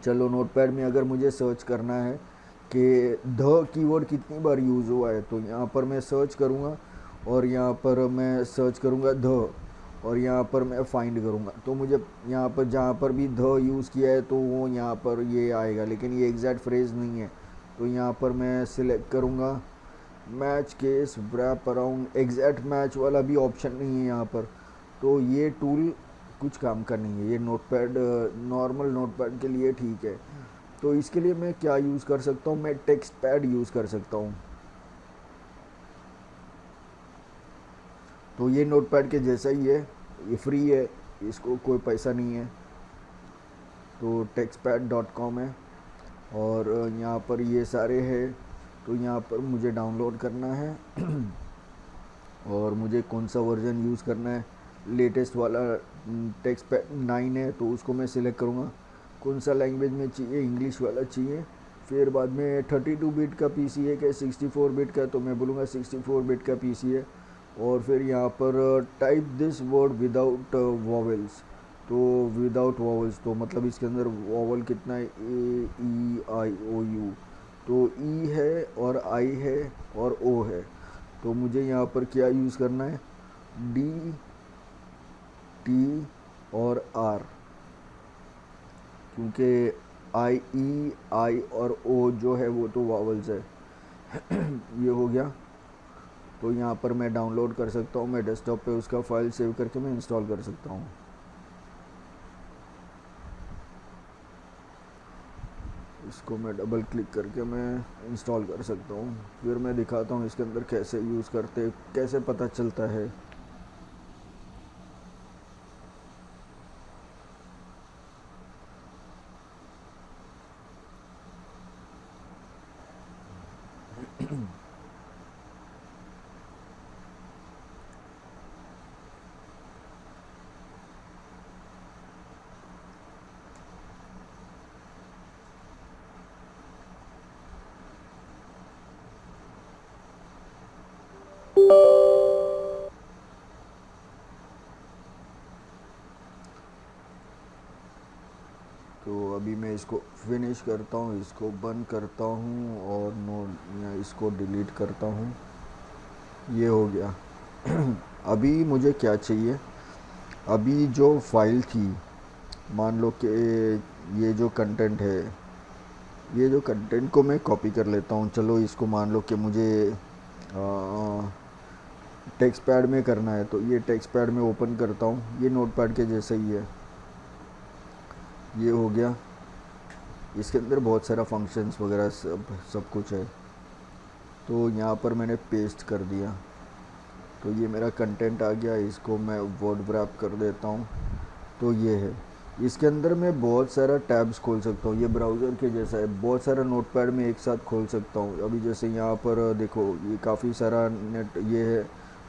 चलो नोटपैड में अगर मुझे सर्च करना है कि द कीवर्ड कितनी बार यूज़ हुआ है, तो यहाँ पर मैं सर्च करूँगा और यहाँ पर मैं सर्च करूँगा द, और यहाँ पर मैं फाइंड करूँगा, तो मुझे यहाँ पर जहाँ पर भी द यूज़ किया है तो वो यहाँ पर ये आएगा, लेकिन ये एग्जैक्ट फ्रेज़ नहीं है, तो यहाँ पर मैं सिलेक्ट करूँगा match case wrap around, exact match वाला भी ऑप्शन नहीं है यहाँ पर, तो ये टूल कुछ काम का नहीं है, ये नोटपैड नॉर्मल नोटपैड के लिए ठीक है। तो इसके लिए मैं क्या यूज़ कर सकता हूँ, मैं टेक्स्ट पैड यूज़ कर सकता हूँ। तो ये नोटपैड के जैसा ही है, ये फ्री है, इसको कोई पैसा नहीं है, तो textpad.com है, और यहाँ पर ये सारे हैं, तो यहाँ पर मुझे डाउनलोड करना है और मुझे कौन सा वर्जन यूज़ करना है, लेटेस्ट वाला टेक्स्टपैड 9 है, तो उसको मैं सिलेक्ट करूँगा, कौन सा लैंग्वेज में चाहिए, इंग्लिश वाला चाहिए, फिर बाद में 32 बिट का पीसी है क्या 64 बिट का, तो मैं बोलूँगा 64 बिट का पीसी है, और फिर यहाँ पर type this word without vowels, तो विदाउट वॉवल्स तो मतलब इसके अंदर वॉवल कितना है, ए ई आई ओ यू, तो ई है और आई है और ओ है, तो मुझे यहाँ पर क्या यूज़ करना है, डी टी और आर, क्योंकि आई ई आई और ओ जो है वो तो वॉवल्स है। ये हो गया, तो यहाँ पर मैं डाउनलोड कर सकता हूँ, मैं डेस्कटॉप पे उसका फाइल सेव करके मैं इंस्टॉल कर सकता हूँ। इसको मैं डबल क्लिक करके मैं इंस्टॉल कर सकता हूँ, फिर मैं दिखाता हूँ इसके अंदर कैसे यूज़ करते, कैसे पता चलता है। तो अभी मैं इसको फिनिश करता हूँ, इसको बंद करता हूँ और इसको डिलीट करता हूँ, ये हो गया। अभी मुझे क्या चाहिए, अभी जो फाइल थी, मान लो कि ये जो कंटेंट है, ये जो कंटेंट को मैं कॉपी कर लेता हूँ, चलो इसको मान लो कि मुझे टेक्स्ट पैड में करना है तो ये टेक्स्ट पैड में ओपन करता हूँ, ये नोट पैड के जैसा ही है। ये हो गया। इसके अंदर बहुत सारा फंक्शंस वगैरह सब सब कुछ है। तो यहाँ पर मैंने पेस्ट कर दिया, तो ये मेरा कंटेंट आ गया। इसको मैं वर्ड रैप कर देता हूँ। तो ये है, इसके अंदर मैं बहुत सारा टैब्स खोल सकता हूँ। ये ब्राउज़र के जैसा है, बहुत सारा नोटपैड में एक साथ खोल सकता हूँ। अभी जैसे यहाँ पर देखो, ये काफ़ी सारा नेट ये है।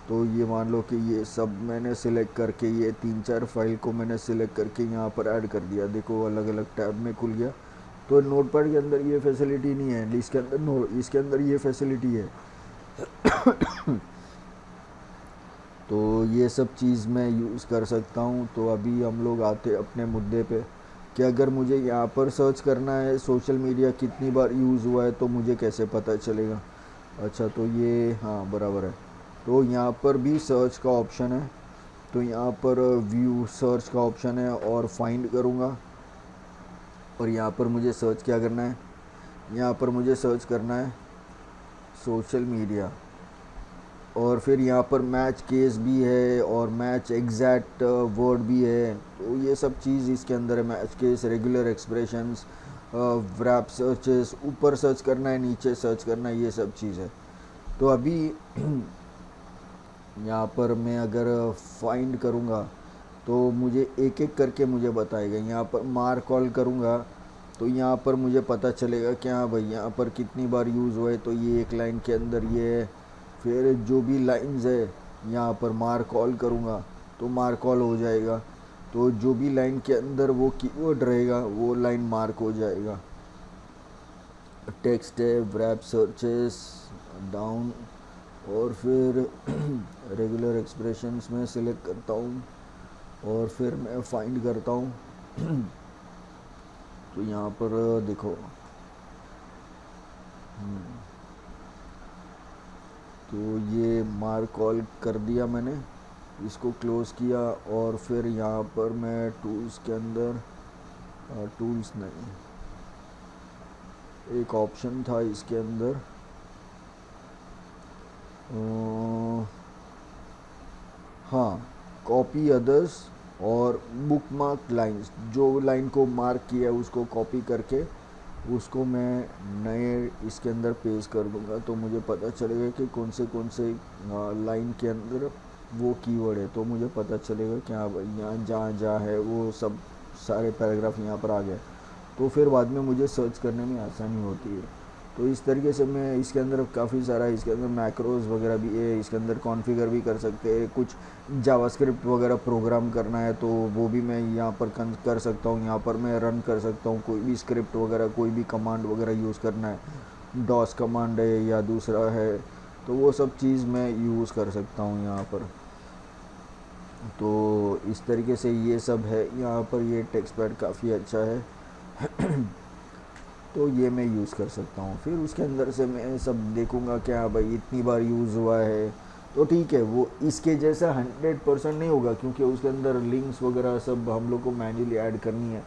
तो ये मान लो कि ये सब मैंने सिलेक्ट करके, ये 3-4 फाइल को मैंने सिलेक्ट करके यहाँ पर ऐड कर दिया। देखो अलग अलग टैब में खुल गया। तो नोटपैड के अंदर ये फैसिलिटी नहीं है, इसके अंदर ये फैसिलिटी है। तो ये सब चीज़ मैं यूज़ कर सकता हूँ। तो अभी हम लोग आते अपने मुद्दे पे कि अगर मुझे यहाँ पर सर्च करना है सोशल मीडिया कितनी बार यूज़ हुआ है तो मुझे कैसे पता चलेगा। अच्छा, तो ये हाँ बराबर है। तो यहाँ पर भी सर्च का ऑप्शन है। तो यहाँ पर व्यू सर्च का ऑप्शन है और फाइंड करूँगा। और यहाँ पर मुझे सर्च क्या करना है, यहाँ पर मुझे सर्च करना है सोशल मीडिया। और फिर यहाँ पर मैच केस भी है और मैच एग्जैक्ट वर्ड भी है। तो ये सब चीज़ इसके अंदर है। Match case, regular expressions, wrap searches, ऊपर सर्च करना है, नीचे सर्च करना है, ये सब चीज़ है। तो अभी यहाँ पर मैं अगर फाइंड करूँगा तो मुझे एक एक करके मुझे बताएगा। यहाँ पर मार कॉल करूँगा तो यहाँ पर मुझे पता चलेगा कि हाँ भाई यहाँ पर कितनी बार यूज़ हुआ है। तो ये एक लाइन के अंदर ये है। फिर जो भी लाइंस है यहाँ पर मार कॉल करूँगा तो मार कॉल हो जाएगा। तो जो भी लाइन के अंदर वो कीवर्ड रहेगा वो लाइन मार्क हो जाएगा। टेक्स्ट है, व्रैप सर्चेस, डाउन, और फिर रेगुलर एक्सप्रेशंस में सिलेक्ट करता हूँ और फिर मैं फाइंड करता हूँ। तो यहाँ पर देखो, तो ये मार कॉल कर दिया मैंने, इसको क्लोज़ किया। और फिर यहाँ पर मैं टूल्स के अंदर टूल्स नहीं, एक ऑप्शन था इसके अंदर, हाँ, कॉपी अदर्स और बुक मार्क लाइन्स। जो लाइन को मार्क किया उसको कॉपी करके उसको मैं नए इसके अंदर पेस्ट कर दूंगा। तो मुझे पता चलेगा कि कौन से लाइन के अंदर वो कीवर्ड है। तो मुझे पता चलेगा कि हाँ भाई यहाँ जहाँ जहाँ है वो सब सारे पैराग्राफ यहाँ पर आ गए। तो फिर बाद में मुझे सर्च करने में आसानी होती है। तो इस तरीके से मैं इसके अंदर काफ़ी सारा, इसके अंदर मैक्रोज वगैरह भी है, इसके अंदर कॉन्फ़िगर भी कर सकते हैं। कुछ जावास्क्रिप्ट वगैरह प्रोग्राम करना है तो वो भी मैं यहाँ पर कर सकता हूँ। यहाँ पर मैं रन कर सकता हूँ कोई भी स्क्रिप्ट वगैरह, कोई भी कमांड वगैरह यूज़ करना है, डॉस कमांड है या दूसरा है, तो वो सब चीज़ मैं यूज़ कर सकता हूँ यहाँ पर। तो इस तरीके से ये सब है यहाँ पर। ये टेक्स्ट पैड काफ़ी अच्छा है। तो ये मैं यूज़ कर सकता हूँ। फिर उसके अंदर से मैं सब देखूँगा कि हाँ भाई इतनी बार यूज़ हुआ है तो ठीक है। वो इसके जैसा 100% नहीं होगा क्योंकि उसके अंदर लिंक्स वगैरह सब हम लोग को मैन्युअली ऐड करनी है।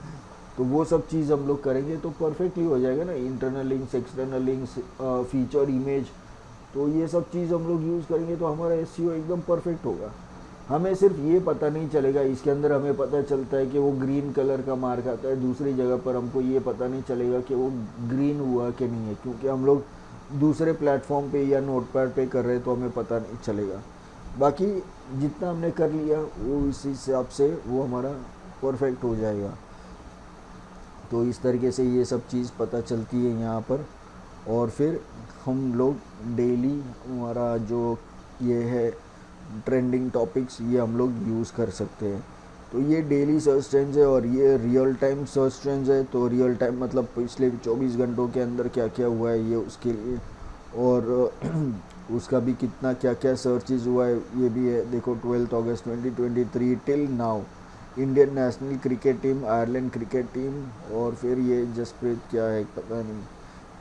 तो वो सब चीज़ हम लोग करेंगे तो परफेक्टली हो जाएगा ना। Internal links, external links, feature, image, तो ये सब चीज़ हम लोग यूज़ करेंगे तो हमारा एसईओ एकदम परफेक्ट होगा। हमें सिर्फ ये पता नहीं चलेगा, इसके अंदर हमें पता चलता है कि वो ग्रीन कलर का मार्क आता है, दूसरी जगह पर हमको ये पता नहीं चलेगा कि वो ग्रीन हुआ कि नहीं है, क्योंकि हम लोग दूसरे प्लेटफॉर्म पे या नोटपैड पे कर रहे हैं तो हमें पता नहीं चलेगा। बाकी जितना हमने कर लिया वो इस हिसाब से वो हमारा परफेक्ट हो जाएगा। तो इस तरीके से ये सब चीज़ पता चलती है यहाँ पर। और फिर हम लोग डेली हमारा जो ये है ट्रेंडिंग टॉपिक्स, ये हम लोग यूज़ कर सकते हैं। तो ये डेली सर्च ट्रेंड्स है और ये रियल टाइम सर्च ट्रेंड्स है। तो रियल टाइम मतलब पिछले 24 घंटों के अंदर क्या क्या हुआ है ये उसके लिए, और उसका भी कितना क्या क्या सर्चेज हुआ है ये भी है। देखो 12 अगस्त 2023 till now, Indian national cricket team, Ireland cricket team, और फिर ये जसप्रीत क्या है पता नहीं,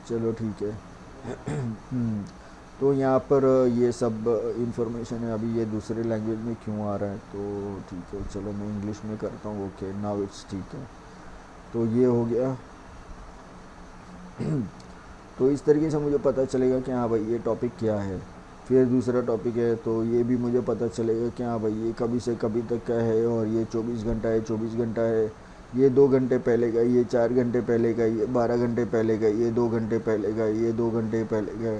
चलो ठीक है। तो यहाँ पर ये सब इंफॉर्मेशन है। अभी ये दूसरे लैंग्वेज में क्यों आ रहा है, तो ठीक है चलो मैं इंग्लिश में करता हूँ। ओके नाउ इट्स ठीक है। तो ये हो गया। तो इस तरीके से मुझे पता चलेगा कि हाँ भाई ये टॉपिक क्या है। फिर दूसरा टॉपिक है तो ये भी मुझे पता चलेगा कि हाँ भाई ये कभी से कभी तक का है, और ये 24 घंटा है, 24 घंटा है, ये 2 घंटे पहले का, ये 4 घंटे पहले का, ये 12 घंटे पहले का, ये 2 घंटे पहले का, ये 2 घंटे पहले का,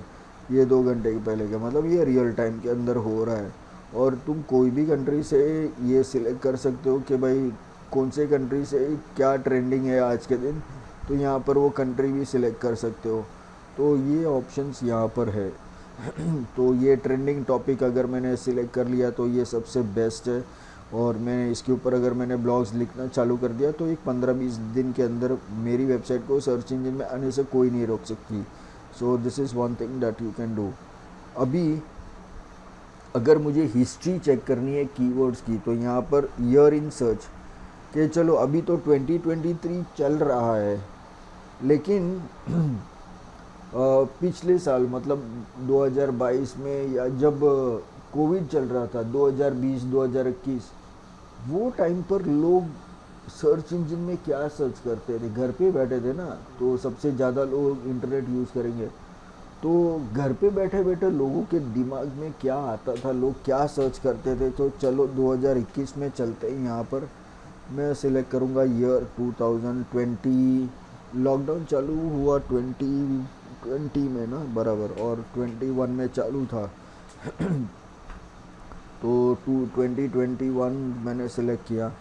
ये 2 घंटे पहले का, मतलब ये रियल टाइम के अंदर हो रहा है। और तुम कोई भी कंट्री से ये सिलेक्ट कर सकते हो कि भाई कौन से कंट्री से क्या ट्रेंडिंग है आज के दिन, तो यहाँ पर वो कंट्री भी सिलेक्ट कर सकते हो। तो ये ऑप्शंस यहाँ पर है। तो ये ट्रेंडिंग टॉपिक अगर मैंने सिलेक्ट कर लिया तो ये सबसे बेस्ट है, और मैंने इसके ऊपर अगर मैंने ब्लॉग्स लिखना चालू कर दिया तो एक 15-20 दिन के अंदर मेरी वेबसाइट को सर्च इंजन में आने से कोई नहीं रोक सकती। So this is one thing that you can do. अभी अगर मुझे हिस्ट्री चेक करनी है कीवर्ड्स की, तो यहाँ पर ईयर इन सर्च कि चलो अभी तो 2023 चल रहा है, लेकिन पिछले साल मतलब 2022 में, या जब कोविड चल रहा था 2020-2021, वो टाइम पर लोग सर्च इंजन में क्या सर्च करते थे? घर पे बैठे थे ना, तो सबसे ज़्यादा लोग इंटरनेट यूज़ करेंगे। तो घर पे बैठे बैठे लोगों के दिमाग में क्या आता था, लोग क्या सर्च करते थे? तो चलो 2021 में चलते हैं। यहाँ पर मैं सिलेक्ट करूँगा ईयर 2020। लॉकडाउन चालू हुआ 2020 में ना बराबर, और 21 में चालू था। तो 2021 मैंने सिलेक्ट किया,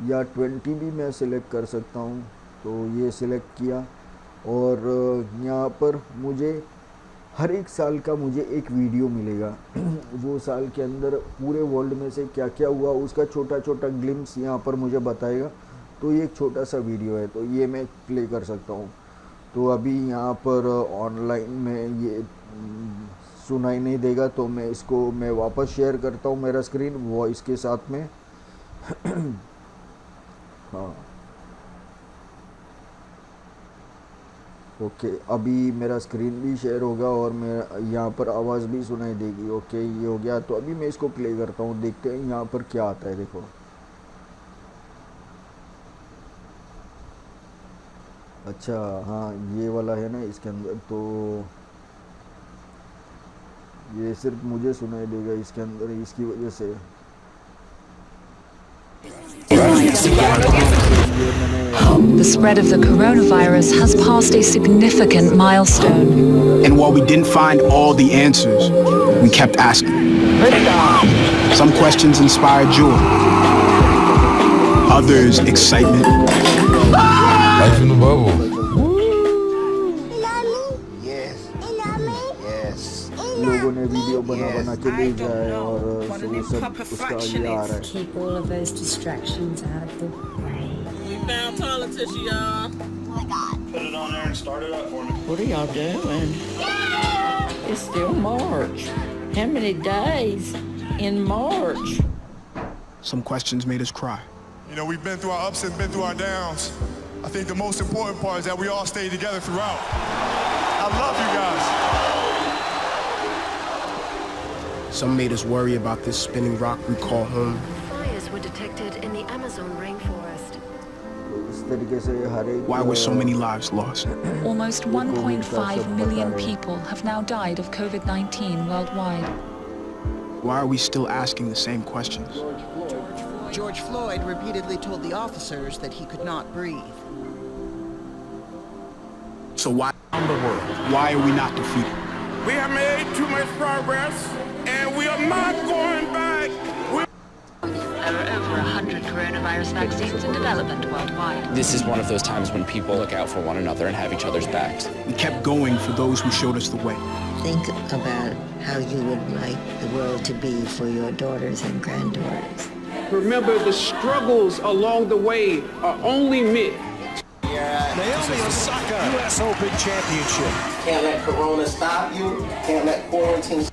या 20 भी मैं सिलेक्ट कर सकता हूँ। तो ये सिलेक्ट किया, और यहाँ पर मुझे हर एक साल का मुझे एक वीडियो मिलेगा। वो साल के अंदर पूरे वर्ल्ड में से क्या क्या हुआ उसका छोटा छोटा ग्लिम्स यहाँ पर मुझे बताएगा। तो ये एक छोटा सा वीडियो है, तो ये मैं प्ले कर सकता हूँ। तो अभी यहाँ पर ऑनलाइन में ये सुनाई नहीं देगा, तो मैं वापस शेयर करता हूँ मेरा स्क्रीन वॉइस के साथ में। हाँ ओके, अभी मेरा स्क्रीन भी शेयर होगा और मैं यहाँ पर आवाज़ भी सुनाई देगी। ओके ये हो गया, तो अभी मैं इसको प्ले करता हूँ, देखते हैं यहाँ पर क्या आता है। देखो अच्छा हाँ ये वाला है ना इसके अंदर, तो ये सिर्फ मुझे सुनाई देगा इसके अंदर, इसकी वजह से ये मैंने The spread of the coronavirus has passed a significant milestone. And while we didn't find all the answers, we kept asking. Some questions inspired joy, others excitement, Life in the bubble. लोगों ने video बना के भेजा है, और वो सब उसका ये आ रहा है। Keep all of those distractions out of the way. We found toilet tissue, y'all. Put it on there and start it up for me. What are y'all doing? It's still March. How many days in March? some questions made us cry. You know, we've been through our ups and been through our downs. I think the most important part is that we all stayed together throughout. I love you guys. Some made us worry about this spinning rock we call home. Fires were detected in the Amazon rainforest. इस तरीके से हर एक Why were so many lives lost? Almost 1.5 million people have now died of COVID-19 worldwide. Why are we still asking the same questions? George Floyd repeatedly told the officers that he could not breathe. So why around the world? Why are we not defeated? We have made too much progress, and we are not going back. There are over 100 coronavirus vaccines in development worldwide. This is one of those times when people look out for one another and have each other's backs. We kept going for those who showed us the way. Think about how you would like the world to be for your daughters and granddaughters. Remember, the struggles along the way are only myth. Naomi Osaka, U.S. Open Championship. Can't let Corona stop you. Can't let quarantine.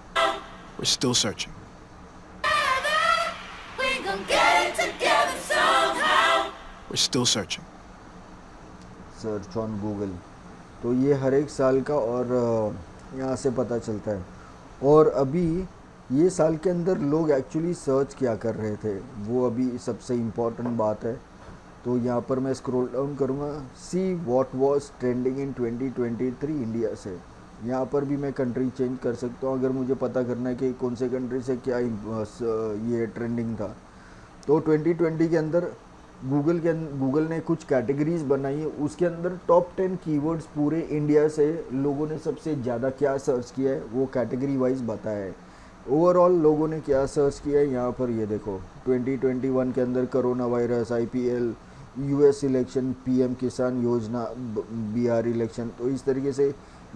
We're still searching. We're still searching. Search on Google, तो ये हर एक साल का, और यहाँ से पता चलता है। और अभी ये साल के अंदर लोग एक्चुअली सर्च क्या कर रहे थे, वो अभी सबसे इम्पॉर्टेंट बात है। तो यहाँ पर मैं स्क्रॉल डाउन करूँगा, see what was trending in 2023 India से। यहाँ पर भी मैं कंट्री चेंज कर सकता हूँ अगर मुझे पता करना है कि कौन से कंट्री से क्या ये ट्रेंडिंग था। तो 2020 के अंदर गूगल ने कुछ कैटेगरीज बनाई है, उसके अंदर टॉप 10 कीवर्ड्स पूरे इंडिया से लोगों ने सबसे ज़्यादा क्या सर्च किया है वो कैटेगरी वाइज बताया है। ओवरऑल लोगों ने क्या सर्च किया है यहाँ पर ये देखो। 2021 के अंदर corona virus, IPL, US election, PM किसान योजना, बिहार इलेक्शन, तो इस तरीके से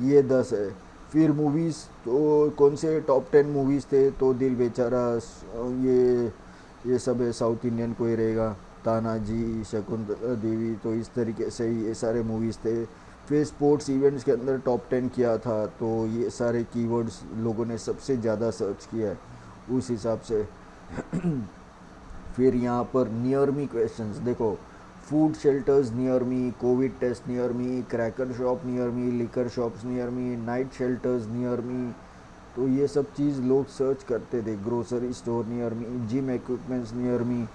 ये 10 है। फिर मूवीज़ तो कौन से टॉप 10 मूवीज़ थे तो दिल बेचारा, ये सब है, साउथ इंडियन कोई रहेगा, तानाजी, शकुंतला देवी, तो इस तरीके से ये सारे मूवीज़ थे। फिर स्पोर्ट्स इवेंट्स के अंदर टॉप 10 किया था, तो ये सारे कीवर्ड्स लोगों ने सबसे ज़्यादा सर्च किया है उस हिसाब से। फिर यहाँ पर नियर मी क्वेश्चंस देखो, food shelters near me, covid test near me, cracker shop near me, liquor shops near me, night shelters near me, तो ये सब चीज़ लोग सर्च करते थे। Grocery store near me, gym equipments near me,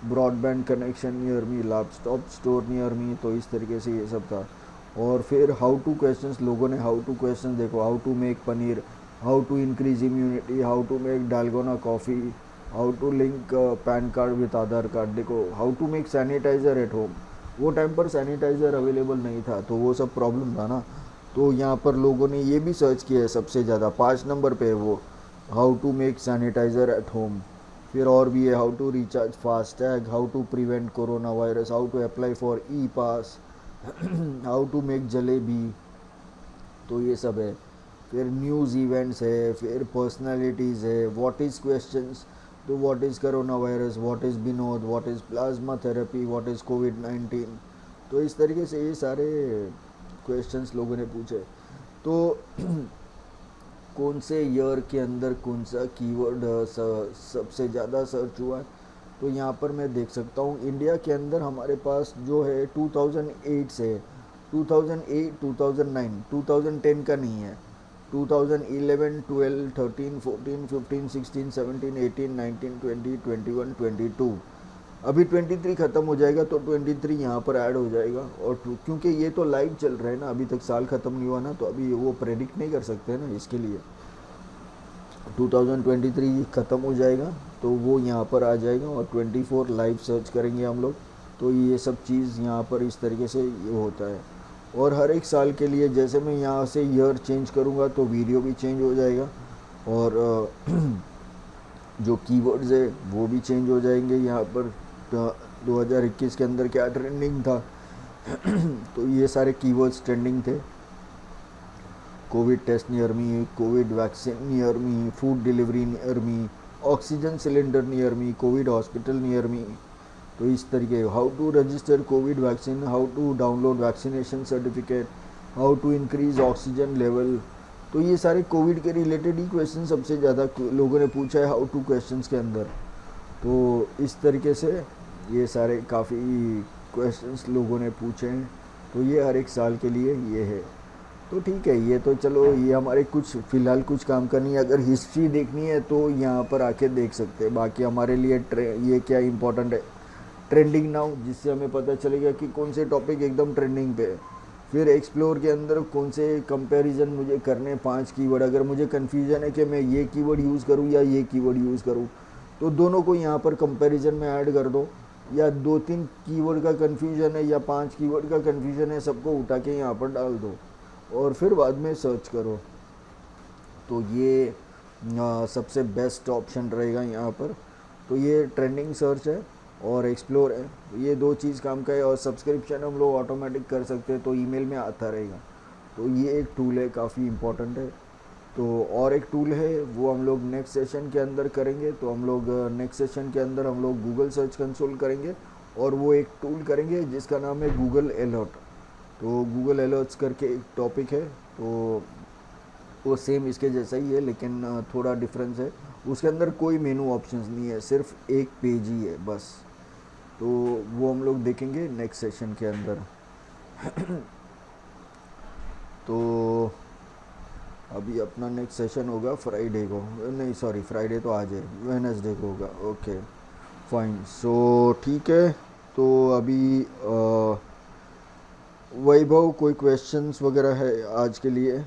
broadband connection near me, laptop store near me, तो इस तरीके से ये सब था। और फिर हाउ टू क्वेश्चंस, लोगों ने हाउ टू क्वेश्चंस देखो, how to make paneer, how to increase immunity, how to make dalgona coffee, how to link PAN card with Aadhaar card, देखो how to make sanitiser at home. वो time पर sanitiser available नहीं था तो वो सब problem था ना, तो यहाँ पर लोगों ने ये भी सर्च किया है सबसे ज़्यादा, 5 नंबर पे है वो, how to make sanitiser at home. फिर और भी है, how to recharge FASTag, how to prevent corona virus, how to apply for e-pass, how to make jalebi, तो ये सब है। फिर न्यूज़ इवेंट्स है, फिर पर्सनालिटीज़ है, व्हाट इज़ क्वेश्चंस, तो what is corona virus, what is Vinod, what is plasma therapy, what is कोविड-19, तो इस तरीके से ये सारे क्वेश्चंस लोगों ने पूछे। तो कौन से ईयर के अंदर कौन सा कीवर्ड सबसे ज़्यादा सर्च हुआ है, तो यहाँ पर मैं देख सकता हूँ इंडिया के अंदर हमारे पास जो है 2008 से 2008, 2009, 2010 का नहीं है, 2011, 12, 13, 14, 15, 16, 17, 18, 19, 20, 21, 22, अभी 23 ख़त्म हो जाएगा तो 23 यहाँ पर ऐड हो जाएगा। और क्योंकि ये तो लाइव चल रहा है ना, अभी तक साल ख़त्म नहीं हुआ ना, तो अभी वो प्रेडिक्ट नहीं कर सकते ना, इसके लिए 2023 ख़त्म हो जाएगा तो वो यहाँ पर आ जाएगा और 24 लाइव सर्च करेंगे हम लोग, तो ये सब चीज़ यहाँ पर इस तरीके से ये होता है। और हर एक साल के लिए जैसे मैं यहाँ से ईयर चेंज करूँगा तो वीडियो भी चेंज हो जाएगा और जो कीवर्ड्स है वो भी चेंज हो जाएंगे। यहाँ पर 2021 के अंदर क्या ट्रेंडिंग था तो ये सारे कीवर्ड्स ट्रेंडिंग थे, covid test near me, covid vaccine near me, food delivery near me, oxygen cylinder near me, covid hospital near me, तो इस तरीके, how to register covid vaccine, how to download vaccination certificate, how to increase oxygen level, तो ये सारे Covid के related ही question सबसे ज़्यादा लोगों ने पूछा है हाउ टू क्वेश्चंस के अंदर। तो इस तरीके से ये सारे काफ़ी क्वेश्चंस लोगों ने पूछे हैं, तो ये हर एक साल के लिए ये है। तो ठीक है, ये तो चलो ये हमारे कुछ फ़िलहाल कुछ काम करनी है, अगर हिस्ट्री देखनी है तो यहाँ पर आके देख सकते हैं। बाकी हमारे लिए ये क्या इम्पोर्टेंट है, ट्रेंडिंग नाउ, जिससे हमें पता चलेगा कि कौन से टॉपिक एकदम ट्रेंडिंग पे है। फिर एक्सप्लोर के अंदर कौन से कंपैरिजन मुझे करने 5 कीवर्ड, अगर मुझे कन्फ्यूज़न है कि मैं ये कीवर्ड यूज़ करूँ या ये कीवर्ड यूज़ करूँ, तो दोनों को यहाँ पर कंपैरिजन में ऐड कर दो, या 2-3 कीवर्ड का कन्फ्यूज़न है या 5 कीवर्ड का कन्फ्यूज़न है, सबको उठा के यहाँ पर डाल दो और फिर बाद में सर्च करो। तो ये सबसे बेस्ट ऑप्शन रहेगा यहाँ पर। तो ये ट्रेंडिंग सर्च है और एक्सप्लोर है, ये 2 चीज़ काम का है। और सब्सक्रिप्शन हम लोग ऑटोमेटिक कर सकते हैं, तो ईमेल में आता रहेगा। तो ये एक टूल है, काफ़ी इम्पोर्टेंट है। तो और एक टूल है वो हम लोग नेक्स्ट सेशन के अंदर करेंगे। तो हम लोग नेक्स्ट सेशन के अंदर हम लोग गूगल सर्च कंसोल करेंगे और वो एक टूल करेंगे जिसका नाम है गूगल अलर्ट। तो गूगल अलर्ट्स करके एक टॉपिक है, तो वो सेम इसके जैसा ही है लेकिन थोड़ा डिफरेंस है। उसके अंदर कोई मेनू ऑप्शंस नहीं है, सिर्फ एक पेज ही है बस। तो वो हम लोग देखेंगे नेक्स्ट सेशन के अंदर। तो अभी अपना नेक्स्ट सेशन होगा फ्राइडे को, नहीं सॉरी फ्राइडे तो आज है, वेडनेसडे को होगा। ओके फाइन, सो ठीक है। तो अभी वैभव कोई क्वेश्चंस वगैरह है आज के लिए?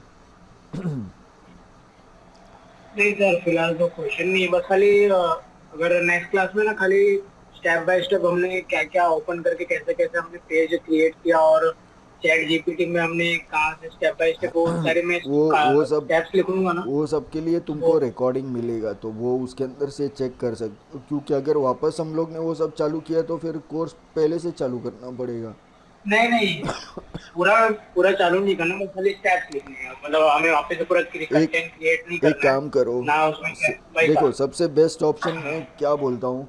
नहीं सर, फिलहाल तो क्वेश्चन नहीं है, बस खाली अगर नेक्स्ट क्लास में ना खाली स्टेप बाय स्टेप हमने क्या क्या ओपन करके कैसे कैसे हमने पेज क्रिएट किया और चैट जीपीटी में हमने कहाँ से स्टेप बाय स्टेप वो सारे मैं वो सब स्टेप्स लिखूंगा ना, वो सब के लिए तुमको रिकॉर्डिंग मिलेगा, तो वो उसके अंदर से चेक कर सकते, क्योंकि अगर वापस हम लोग ने वो सब चालू किया तो फिर कोर्स पहले से चालू करना पड़ेगा। नहीं नहीं, पूरा पूरा चालू नहीं करना, बस खाली स्टेप्स लिखने हैं, मतलब हमें वापस से पूरा कंटेंट क्रिएट नहीं करना। एक काम करो ना उसमें देखो, सबसे बेस्ट ऑप्शन मैं क्या बोलता हूँ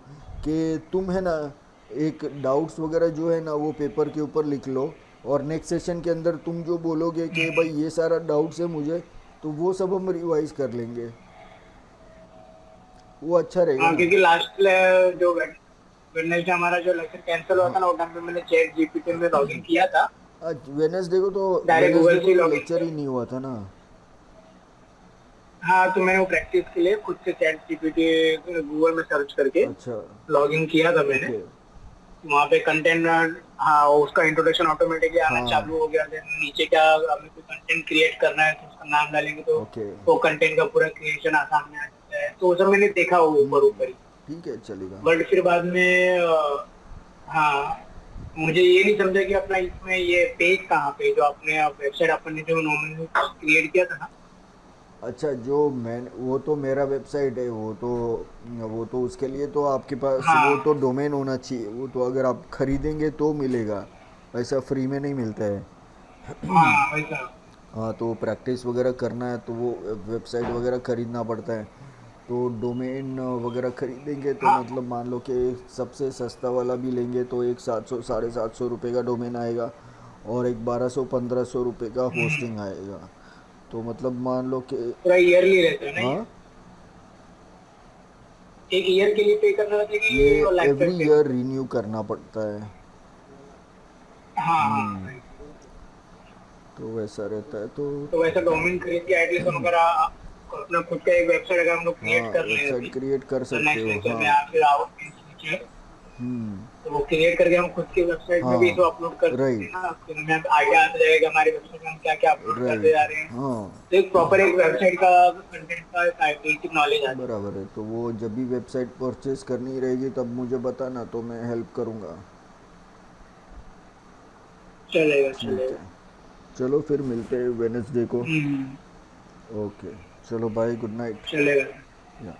कि तुम है ना एक डाउट्स वगैरह जो है ना वो पेपर के ऊपर लिख लो, और नेक्स्ट सेशन के अंदर तुम जो बोलोगे कि भाई ये सारा डाउट्स है मुझे, तो वो सब हम रिवाइज कर लेंगे, वो अच्छा रहेगा। हाँ, क्योंकि लास्ट जो वेडनेसडे हमारा जो लेक्चर कैंसिल हुआ था ना, वो टाइम पे मैंने चैट जीपीटी में लॉगिन किया था। आज वेडनेसडे को तो डायरेक्ट गूगल से लॉगिन लेक्चर ही नहीं हुआ था ना। हाँ, तो मैंने वो प्रैक्टिस के लिए खुद से चैट जीपीटी गूगल में सर्च करके लॉगिन किया था मैंने। वहाँ पे कंटेंट, हाँ, उसका इंट्रोडक्शन ऑटोमेटिकली आना चालू हो गया। नीचे क्या हमें कोई कंटेंट क्रिएट करना है तो उसका नाम डालेंगे तो वो कंटेंट का पूरा क्रिएशन आसान में आ जाता है, तो वो सब मैंने देखा ऊपर ऊपर ही। ठीक है, चलेगा। बट फिर बाद में हाँ, मुझे ये नहीं समझा कि अपना इसमें ये पेज कहाँ पे, जो अपने वेबसाइट अपने जो नॉर्मली क्रिएट किया था ना। अच्छा, जो मैं वो तो मेरा वेबसाइट है, वो तो उसके लिए तो आपके पास वो तो डोमेन होना चाहिए, वो तो अगर आप खरीदेंगे तो मिलेगा, वैसा फ्री में नहीं मिलता है। हाँ, तो प्रैक्टिस वगैरह करना है तो वो वेबसाइट वगैरह खरीदना पड़ता है, तो डोमेन वगैरह खरीदेंगे तो मतलब मान लो कि सबसे सस्ता वाला भी लेंगे तो एक 700-750 रुपये का डोमेन आएगा, और एक 1200-1500 रुपये का होस्टिंग आएगा, तो मतलब मान लो कि पूरा ईयरली रहता है ना। हाँ, एक ईयर के लिए पे करना रहता है कि ये एवरी ईयर रिन्यू करना पड़ता है। हाँ, तो वैसा रहता है। तो वैसा डोमेन खरीद के एटलीस्ट हम अगर अपना खुद का एक वेबसाइट अगर हम लोग क्रिएट कर लें, वेबसाइट क्रिएट कर सकते हो। तो वो क्रिएट करके हम खुद की वेबसाइट में भी इसको अपलोड कर सकते हैं ना, फिर हमें आइडिया आता जाएगा हमारी वेबसाइट में हम क्या क्या अपलोड करते जा रहे हैं। तो एक प्रॉपर एक वेबसाइट का कंटेंट का बेसिक नॉलेज आता है। बराबर है, तो वो जब भी वेबसाइट परचेज करनी रहेगी तब मुझे बताना, तो मैं हेल्प करूँगा। चलेगा। चलो फिर मिलते हैं वेडनेसडे को। ओके, चलो बाय, गुड नाइट। चलेगा। या